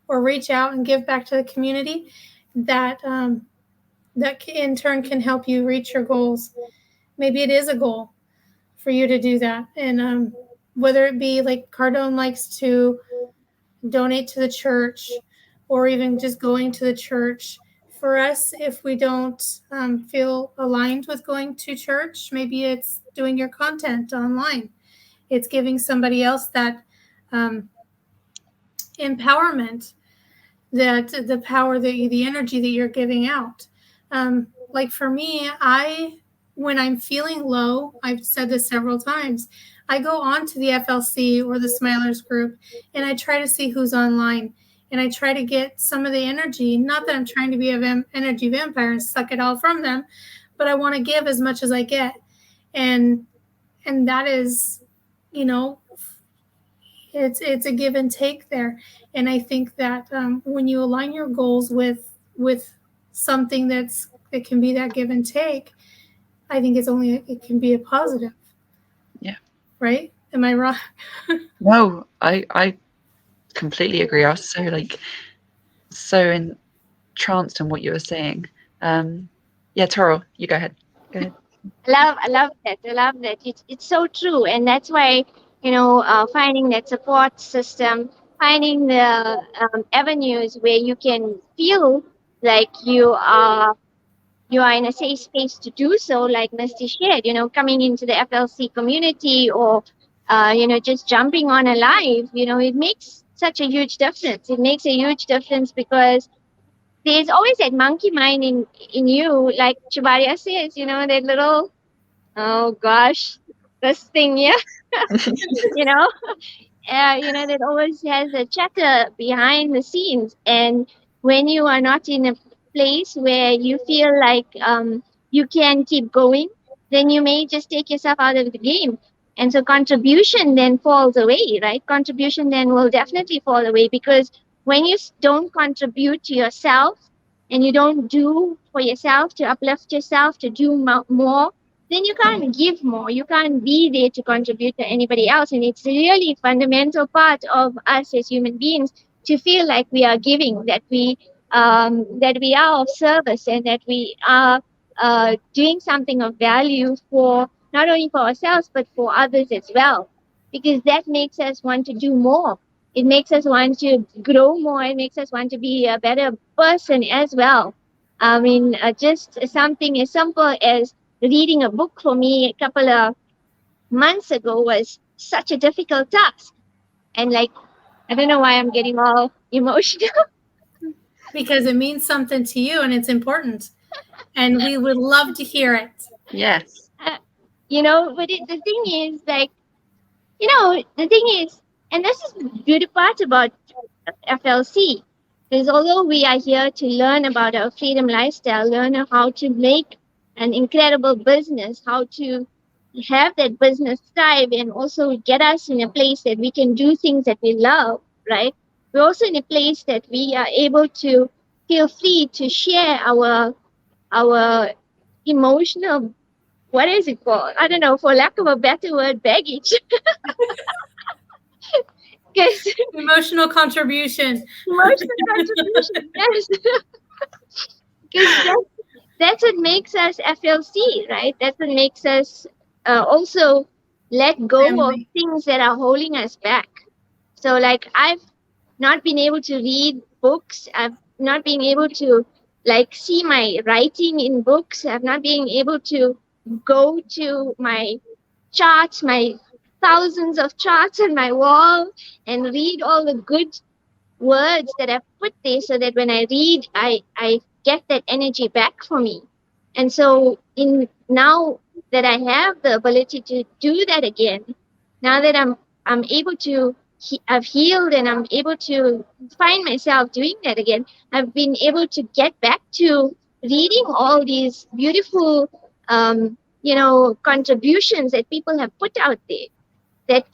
or reach out and give back to the community, that that in turn can help you reach your goals. Maybe it is a goal for you to do that, and whether it be like Cardone likes to donate to the church, or even just going to the church. For us, if we don't feel aligned with going to church, maybe it's doing your content online. It's giving somebody else that empowerment, that the power, the energy that you're giving out. Like for me, when I'm feeling low, I've said this several times, I go on to the FLC or the Smilers group and I try to see who's online, and I try to get some of the energy. Not that I'm trying to be an energy vampire and suck it all from them, but I want to give as much as I get. And that is, you know, it's a give and take there. And I think that when you align your goals with something that can be that give and take, I think it can be a positive. Yeah. Right? Am I wrong? No, I completely agree. I was so entranced in what you were saying. Yeah, Toro, you go ahead. Go ahead. I love that. I love that. It's so true, and that's why finding that support system, finding the avenues where you can feel like you are in a safe space to do so, like Misty shared. Coming into the FLC community, or just jumping on a live. It makes such a huge difference. It makes a huge difference because there's always that monkey mind in you, like Chubaria says. That little, oh gosh, this thing, yeah. you know that always has a chatter behind the scenes. And when you are not in a place where you feel like you can keep going, then you may just take yourself out of the game. And so contribution then falls away, right? Contribution then will definitely fall away, because when you don't contribute to yourself and you don't do for yourself to uplift yourself, to do more, then you can't give more. You can't be there to contribute to anybody else. And it's really a fundamental part of us as human beings to feel like we are giving, that we are of service, and that we are doing something of value for not only for ourselves but for others as well. Because that makes us want to do more. It makes us want to grow more. It makes us want to be a better person as well. I mean, just something as simple as reading a book for me a couple of months ago was such a difficult task. And like, I don't know why I'm getting all emotional. Because it means something to you and it's important. And we would love to hear it. Yes. But the thing is, like, the thing is, and this is the beauty part about FLC, is although we are here to learn about our freedom lifestyle, learn how to make an incredible business, how to have that business thrive, and also get us in a place that we can do things that we love, right? We're also in a place that we are able to feel free to share our emotional, what is it called? I don't know, for lack of a better word, baggage. Because Emotional contribution. emotional contribution, yes. Because that's what makes us FLC, right? That's what makes us also let go of Family. things that are holding us back. So, like, I've not been able to read books. I've not been able to, like, see my writing in books. I've not been able to go to my charts, my thousands of charts on my wall, and read all the good words that I've put there, so that when I read, I get that energy back for me. And so in now that I have the ability to do that again, now that I'm able to I've healed, and I'm able to find myself doing that again, I've been able to get back to reading all these beautiful contributions that people have put out there, that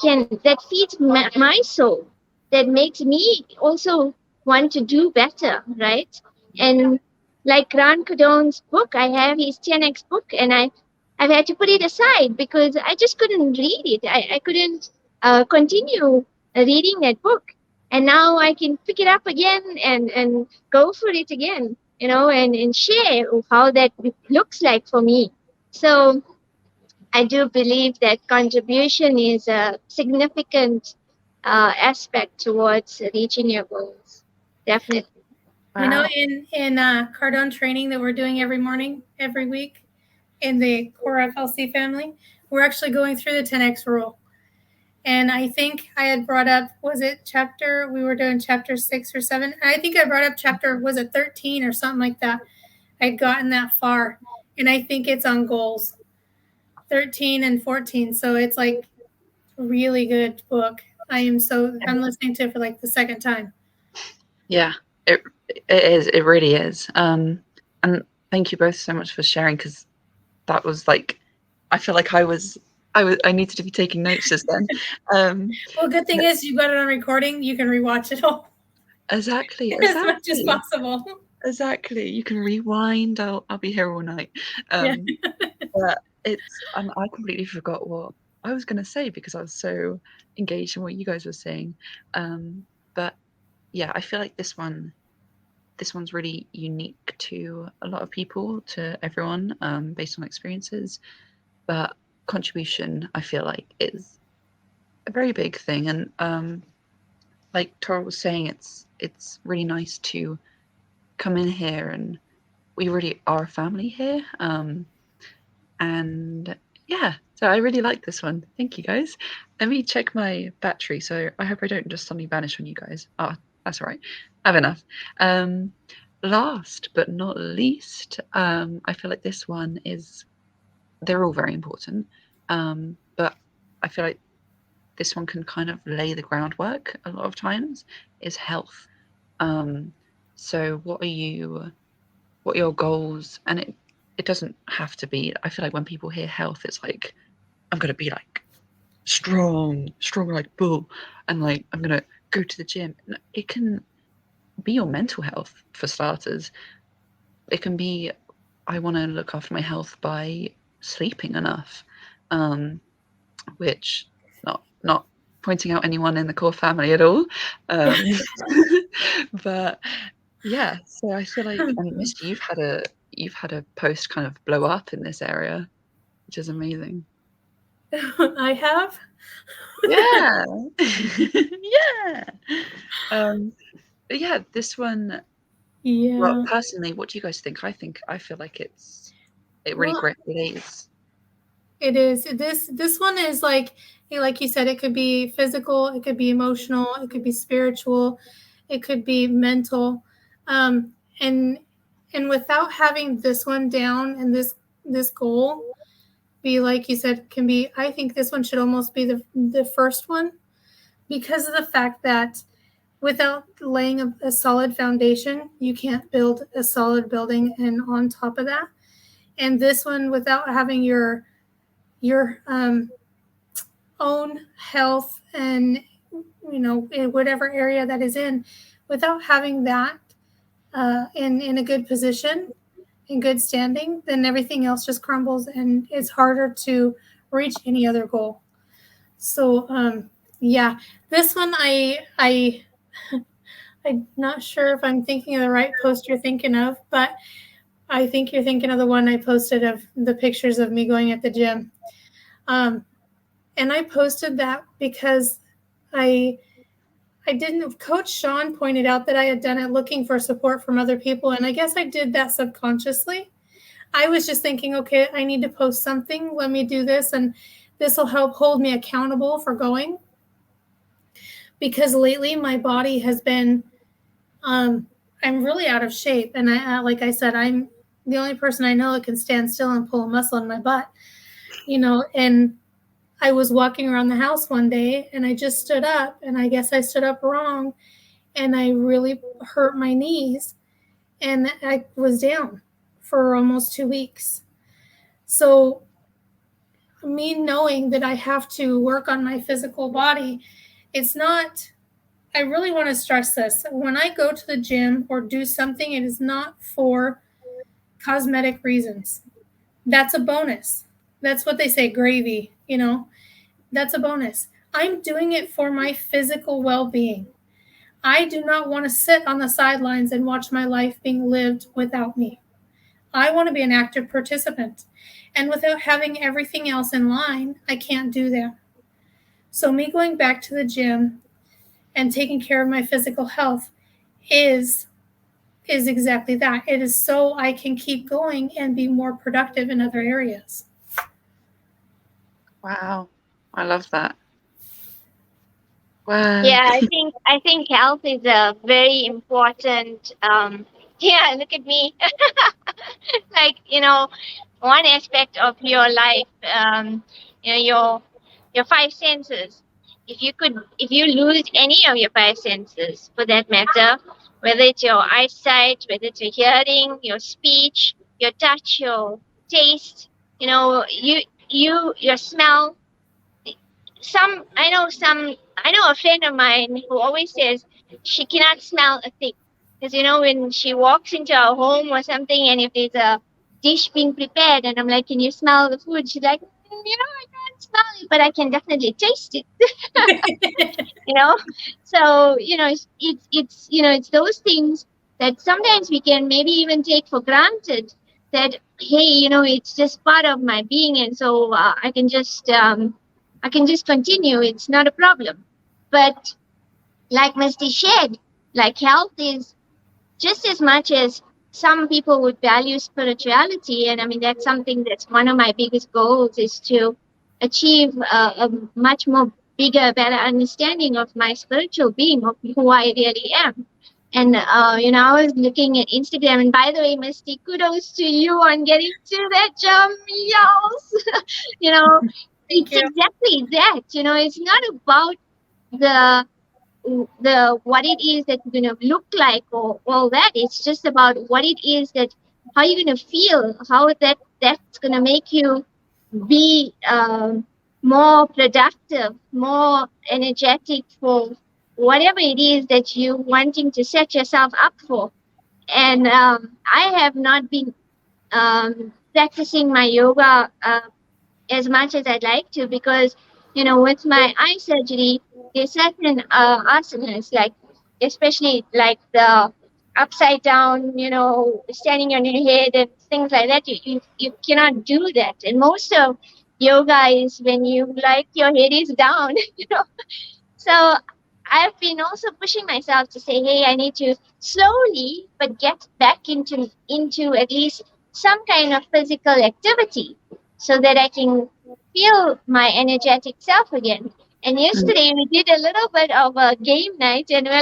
feeds my soul, that makes me also want to do better, right? And Like Grant Cardone's book, I have his 10x book, and I've had to put it aside because I just couldn't read it. I couldn't continue reading that book. And now I can pick it up again and go for it again, and share how that looks like for me. So I do believe that contribution is a significant aspect towards reaching your goals. Definitely. Wow. In Cardone training that we're doing every morning, every week in the core FLC family, we're actually going through the 10X rule. And I think I had brought up, we were doing chapter 6 or 7. I think I brought up was it 13 or something like that? I'd gotten that far. And I think it's on goals 13 and 14. So it's like really good book. I'm listening to it for like the second time. Yeah, it is. It really is. And thank you both so much for sharing, because that was like, I feel like I needed to be taking notes just then. Well, good thing is you got it on recording. You can rewatch it all. Exactly. As much as possible. Exactly. You can rewind. I'll be here all night. Yeah. But I completely forgot what I was going to say because I was so engaged in what you guys were saying. But yeah, I feel like this one's really unique to a lot of people, to everyone, based on experiences. But contribution, I feel like, is a very big thing. And like Tora was saying, it's really nice to come in here, and we really are a family here. And yeah, so I really like this one. Thank you, guys. Let me check my battery. So I hope I don't just suddenly vanish on you guys. Oh, that's all right. I have enough. Last but not least, I feel like this one they're all very important. But I feel like this one can kind of lay the groundwork a lot of times, is health. So what are your goals? And it doesn't have to be, I feel like when people hear health, it's like, I'm going to be like strong like bull, and like I'm going to go to the gym. It can be your mental health, for starters. It can be, I want to look after my health by sleeping enough, which not pointing out anyone in the core family at all. But yeah, so I feel like, and Misty, you've had a post kind of blow up in this area, which is amazing. I have. Yeah. Yeah. But yeah, this one. Yeah. Well, personally, what do you guys think? I feel like it really relates. It is. This one is like you said, it could be physical, it could be emotional, it could be spiritual, it could be mental. And without having this one down and this goal be, like you said, can be, I think this one should almost be the first one, because of the fact that without laying a solid foundation, you can't build a solid building. And on top of that, and this one, without having your own health and in whatever area that is in, without having that in a good position, in good standing, then everything else just crumbles and it's harder to reach any other goal. So yeah, this one I'm not sure if I'm thinking of the right post you're thinking of, but I think you're thinking of the one I posted of the pictures of me going at the gym. And I posted that because I didn't. Coach Sean pointed out that I had done it looking for support from other people, and I guess I did that subconsciously. I was just thinking, okay, I need to post something. Let me do this, and this will help hold me accountable for going. Because lately my body has been, I'm really out of shape, and like I said, I'm the only person I know that can stand still and pull a muscle in my butt, and I was walking around the house one day and I just stood up, and I guess I stood up wrong and I really hurt my knees, and I was down for almost 2 weeks. So me knowing that I have to work on my physical body, it's not, I really want to stress this. When I go to the gym or do something, it is not for cosmetic reasons. That's a bonus. That's what they say, gravy, that's a bonus. I'm doing it for my physical well-being. I do not want to sit on the sidelines and watch my life being lived without me. I want to be an active participant. And without having everything else in line, I can't do that. So me going back to the gym and taking care of my physical health is exactly that. It is so I can keep going and be more productive in other areas. Wow, I love that. Wow. Yeah, I think health is a very important. Yeah, look at me. Like, one aspect of your life, your five senses. If you lose any of your five senses, for that matter, whether it's your eyesight, whether it's your hearing, your speech, your touch, your taste, your smell. I know a friend of mine who always says she cannot smell a thing. Because, when she walks into our home or something, and if there's a dish being prepared, and I'm like, can you smell the food? She's like, I can't smell it, but I can definitely taste it. you know so it's those things that sometimes we can maybe even take for granted, that hey, it's just part of my being, and so I can just continue, it's not a problem. But like Misty shared, like health is just as much as some people would value spirituality. And I mean, that's something that's one of my biggest goals, is to achieve a much more bigger, better understanding of my spiritual being, of who I really am. And, I was looking at Instagram, and by the way, Misty, kudos to you on getting to that jump. Yes. you know, it's exactly that. It's not about the what it is that you're going to look like or all that. It's just about what it is that, how you're going to feel, how that's going to make you be more productive, more energetic for whatever it is that you're wanting to set yourself up for. And I have not been practicing my yoga as much as I'd like to, because with my eye surgery, there's certain asanas, like especially like the upside down, standing on your head and things like that. You cannot do that, and most of yoga is when you like your head is down. So I've been also pushing myself to say, hey, I need to slowly but get back into at least some kind of physical activity, so that I can feel my energetic self again. And yesterday we did a little bit of a game night, and we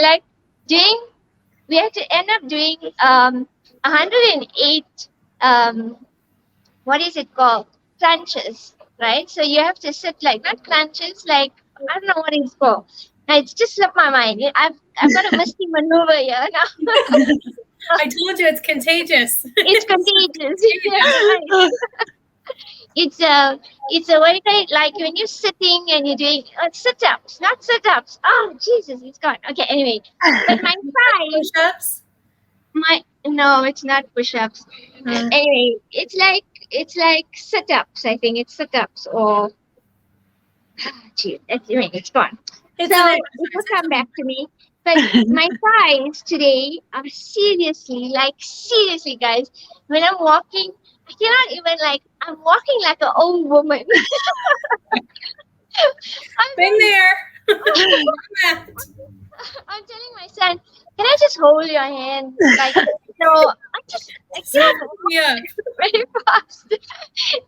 had to end up doing 108 what is it called, crunches, right? So you have to sit, like, not crunches, like, I don't know what it's called. It's just slipped my mind. I've got a misty maneuver here now. I told you it's contagious. It's contagious. Yeah, right. It's a what do you call it? Like when you're sitting and you're doing sit-ups, not sit-ups. Oh Jesus, it's gone. Okay, anyway, but my thighs, Push-ups? no, it's not push-ups. Anyway, it's like sit-ups. I think it's sit-ups, or gee, it's gone. It's So an it will come back to me. But my thighs today are seriously, guys, when I'm walking, I cannot even, I'm walking like an old woman. Been there. I'm telling my son, can I just hold your hand? I can't Yeah. very fast.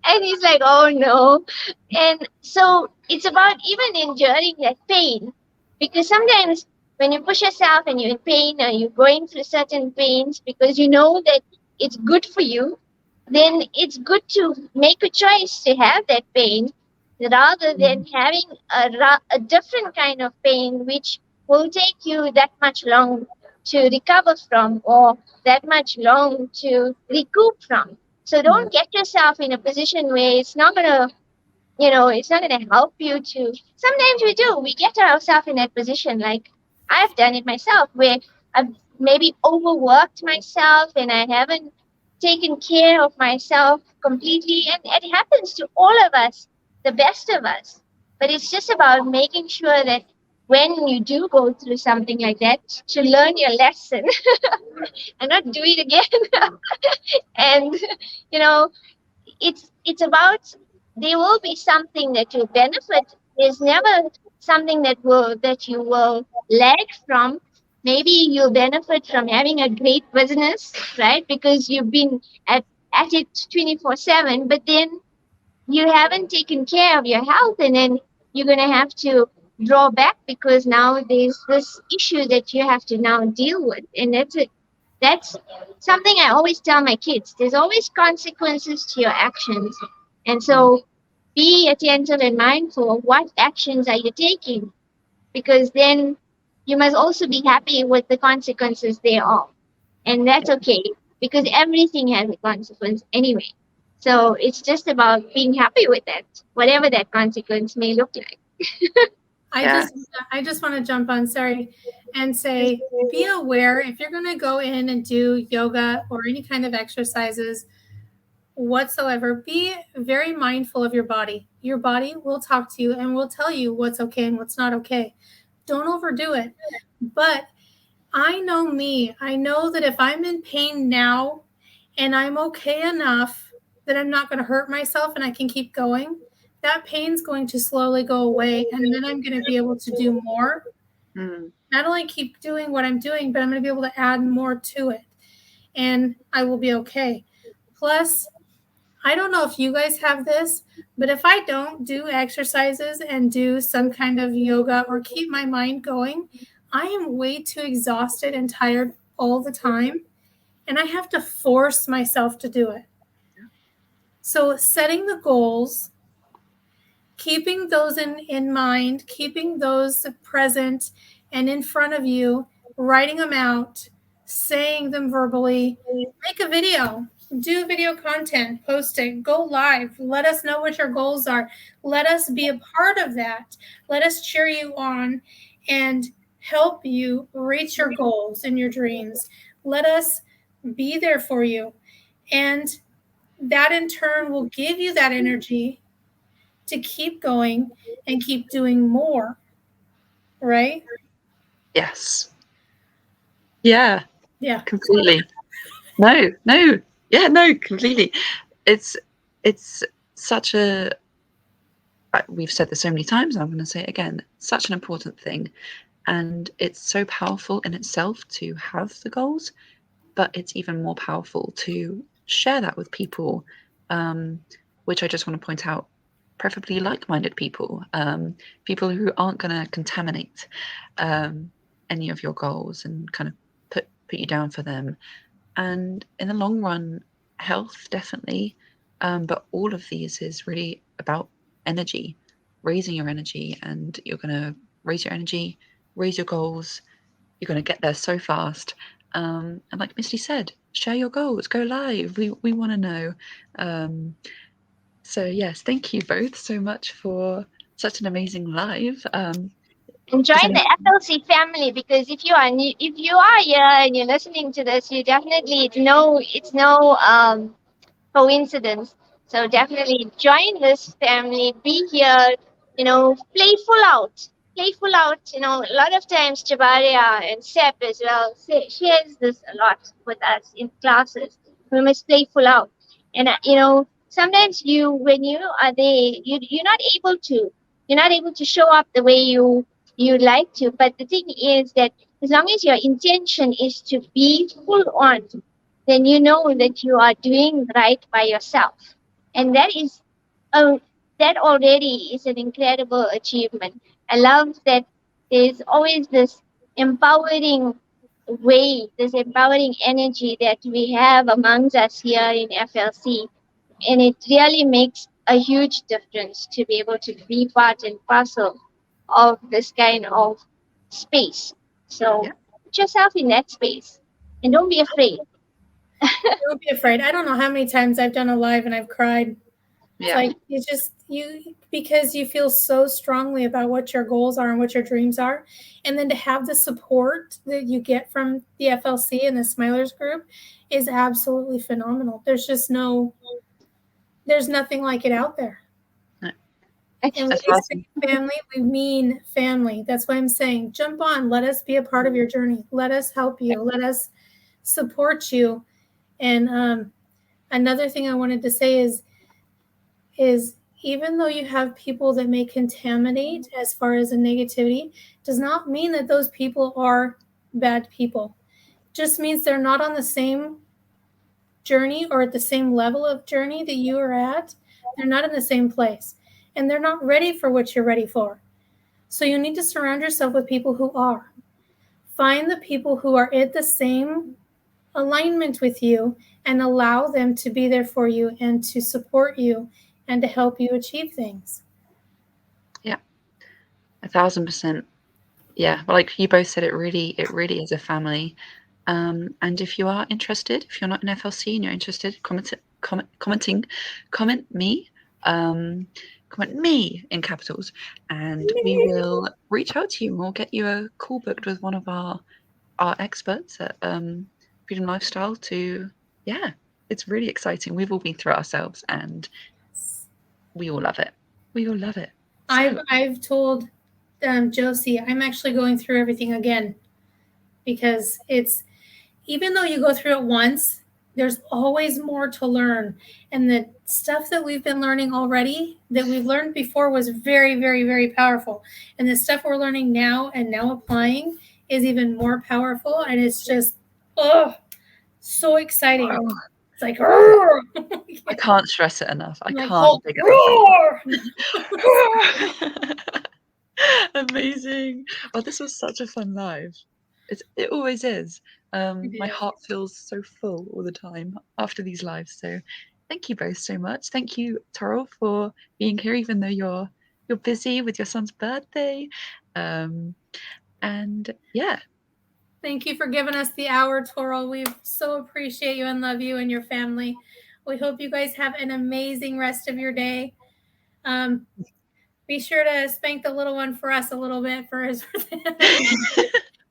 And he's like, oh no. And so it's about even enduring that pain. Because sometimes when you push yourself and you're in pain, or you're going through certain pains because you know that it's good for you, then it's good to make a choice to have that pain, rather than having a different kind of pain which will take you that much long to recover from, or that much long to recoup from. So don't get yourself in a position where it's not gonna, it's not gonna help you to. Sometimes we get ourselves in that position. Like I've done it myself, where I've maybe overworked myself and I haven't taken care of myself completely, and it happens to all of us, the best of us. But it's just about making sure that when you do go through something like that, to learn your lesson and not do it again. And you know, it's about, there will be something that you benefit. There's never something that you will lag from. Maybe you'll benefit from having a great business, right? Because you've been at it 24/7, but then you haven't taken care of your health, and then you're going to have to draw back because now there's this issue that you have to now deal with. And that's it. That's something I always tell my kids. There's always consequences to your actions. And so be attentive and mindful of what actions are you taking, because then you must also be happy with the consequences thereof. And that's okay, because everything has a consequence anyway. So it's just about being happy with that, whatever that consequence may look like. I just want to jump on, sorry, and say, be aware if you're going to go in and do yoga or any kind of exercises whatsoever, be very mindful of your body. Your body will talk to you and will tell you what's okay and what's not okay. Don't overdo it. But I know me. I know that if I'm in pain now and I'm okay enough that I'm not going to hurt myself and I can keep going, that pain's going to slowly go away. And then I'm going to be able to do more. Not only keep doing what I'm doing, but I'm going to be able to add more to it. And I will be okay. Plus, I don't know if you guys have this, but if I don't do exercises and do some kind of yoga or keep my mind going, I am way too exhausted and tired all the time. And I have to force myself to do it. So setting the goals, keeping those in mind, keeping those present and in front of you, writing them out, saying them verbally, make a video, do video content, post it, go live, let us know what your goals are. Let us be a part of that. Let us cheer you on and help you reach your goals and your dreams. Let us be there for you. And that in turn will give you that energy to keep going and keep doing more. Right? Yes. Yeah. Yeah. Completely. No. Yeah, no, completely. It's such a, we've said this so many times, and I'm going to say it again, such an important thing. And it's so powerful in itself to have the goals, but it's even more powerful to share that with people, which I just want to point out, preferably like-minded people, people who aren't going to contaminate any of your goals and kind of put you down for them. And in the long run, health definitely, but all of these is really about energy, raising your energy, and you're going to raise your energy, raise your goals. You're going to get there so fast. And like Misty said, share your goals, go live. We want to know. So yes, thank you both so much for such an amazing live. And join the FLC family, because if you are new, if you are here and you're listening to this, you definitely, it's no coincidence. So definitely join this family, be here, playful out. Playful out, a lot of times Jabaria and Sep as well shares this a lot with us in classes. We must playful out. And, sometimes when you are there, you're not able to show up the way you like to. But the thing is that as long as your intention is to be full on, then you know that you are doing right by yourself. And that already is an incredible achievement. I love that there's always this empowering this empowering energy that we have amongst us here in FLC. And it really makes a huge difference to be able to be part and parcel of this kind of space. So put yourself in that space and don't be afraid. Don't be afraid. I don't know how many times I've done a live and I've cried. It's like you because you feel so strongly about what your goals are and what your dreams are. And then to have the support that you get from the FLC and the Smilers group is absolutely phenomenal. There's nothing like it out there. And when That's we awesome. say family, we mean family. That's why I'm saying, jump on. Let us be a part of your journey. Let us help you. Let us support you. And another thing I wanted to say is even though you have people that may contaminate as far as a negativity, does not mean that those people are bad people. Just means they're not on the same journey or at the same level of journey that you are at. They're not in the same place. And they're not ready for what you're ready for. So you need to surround yourself with people who are. Find the people who are at the same alignment with you and allow them to be there for you and to support you and to help you achieve things. Yeah, 1,000%. Yeah, well, like you both said, it really is a family. And if you are interested, if you're not in FLC and you're interested, comment me. Comment me in capitals, and we will reach out to you and we'll get you a call booked with one of our experts at Freedom Lifestyle it's really exciting. We've all been through it ourselves and we all love it. So, I've told Josie I'm actually going through everything again because it's, even though you go through it once, there's always more to learn. And the stuff that we've been learning already that we've learned before was very, very, very powerful. And the stuff we're learning now and now applying is even more powerful. And it's just, so exciting. oh, It's like, roar. I can't stress it enough. I Like, can't dig roar. Amazing. Well, this was such a fun live. It always is. My heart feels so full all the time after these lives. So thank you both so much. Thank you, Toro, for being here, even though you're busy with your son's birthday. And yeah. Thank you for giving us the hour, Toro. We so appreciate you and love you and your family. We hope you guys have an amazing rest of your day. Be sure to spank the little one for us a little bit for his birthday.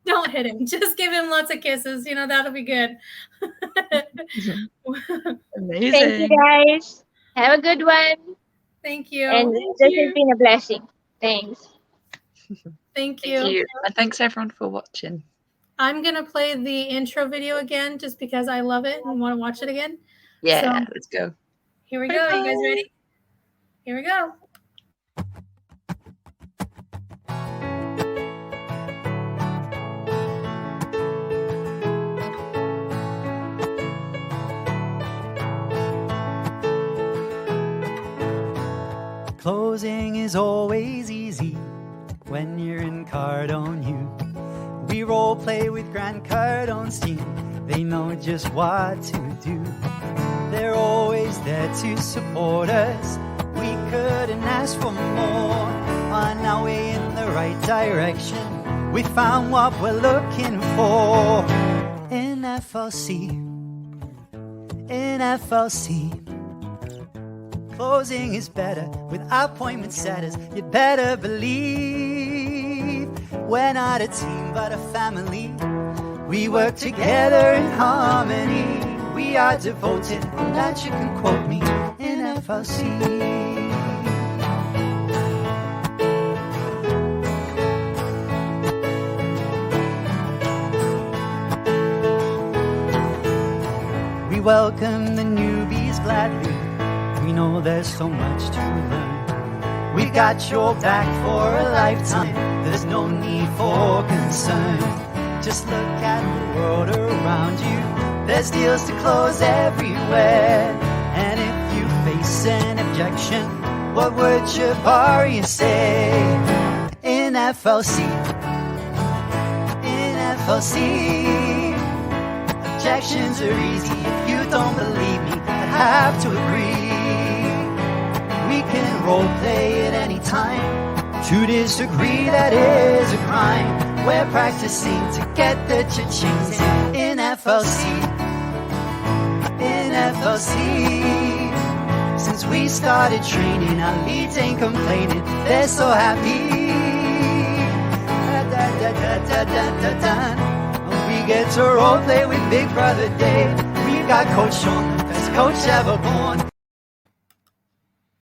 Don't hit him. Just give him lots of kisses. That'll be good. Amazing. Thank you, guys. Have a good one. Thank you. And this has been a blessing. Thanks. Thank you. Thank you. And thanks everyone for watching. I'm going to play the intro video again just because I love it and want to watch it again. Yeah, So, let's go. Here we go. You guys ready? Here we go. Closing is always easy when you're in Cardone U. We role play with Grant Cardone's team. They know just what to do. They're always there to support us. We couldn't ask for more. On our way in the right direction, we found what we're looking for. In FLC, in FLC. Closing is better with appointment setters. You better believe we're not a team but a family. We work together in harmony. We are devoted, and that you can quote me in FLC. We welcome the newbies gladly. We know there's so much to learn. We've got your back for a lifetime. There's no need for concern. Just look at the world around you. There's deals to close everywhere. And if you face an objection, what would Jabari say? In FLC, in FLC, objections are easy. If you don't believe me, I have to agree. We can role play at any time. To disagree, that is a crime. We're practicing to get the cha-chings in FLC. In FLC. Since we started training, our leads ain't complaining. They're so happy. We get to role play with Big Brother Dave. We've got Coach Sean, the best coach ever born.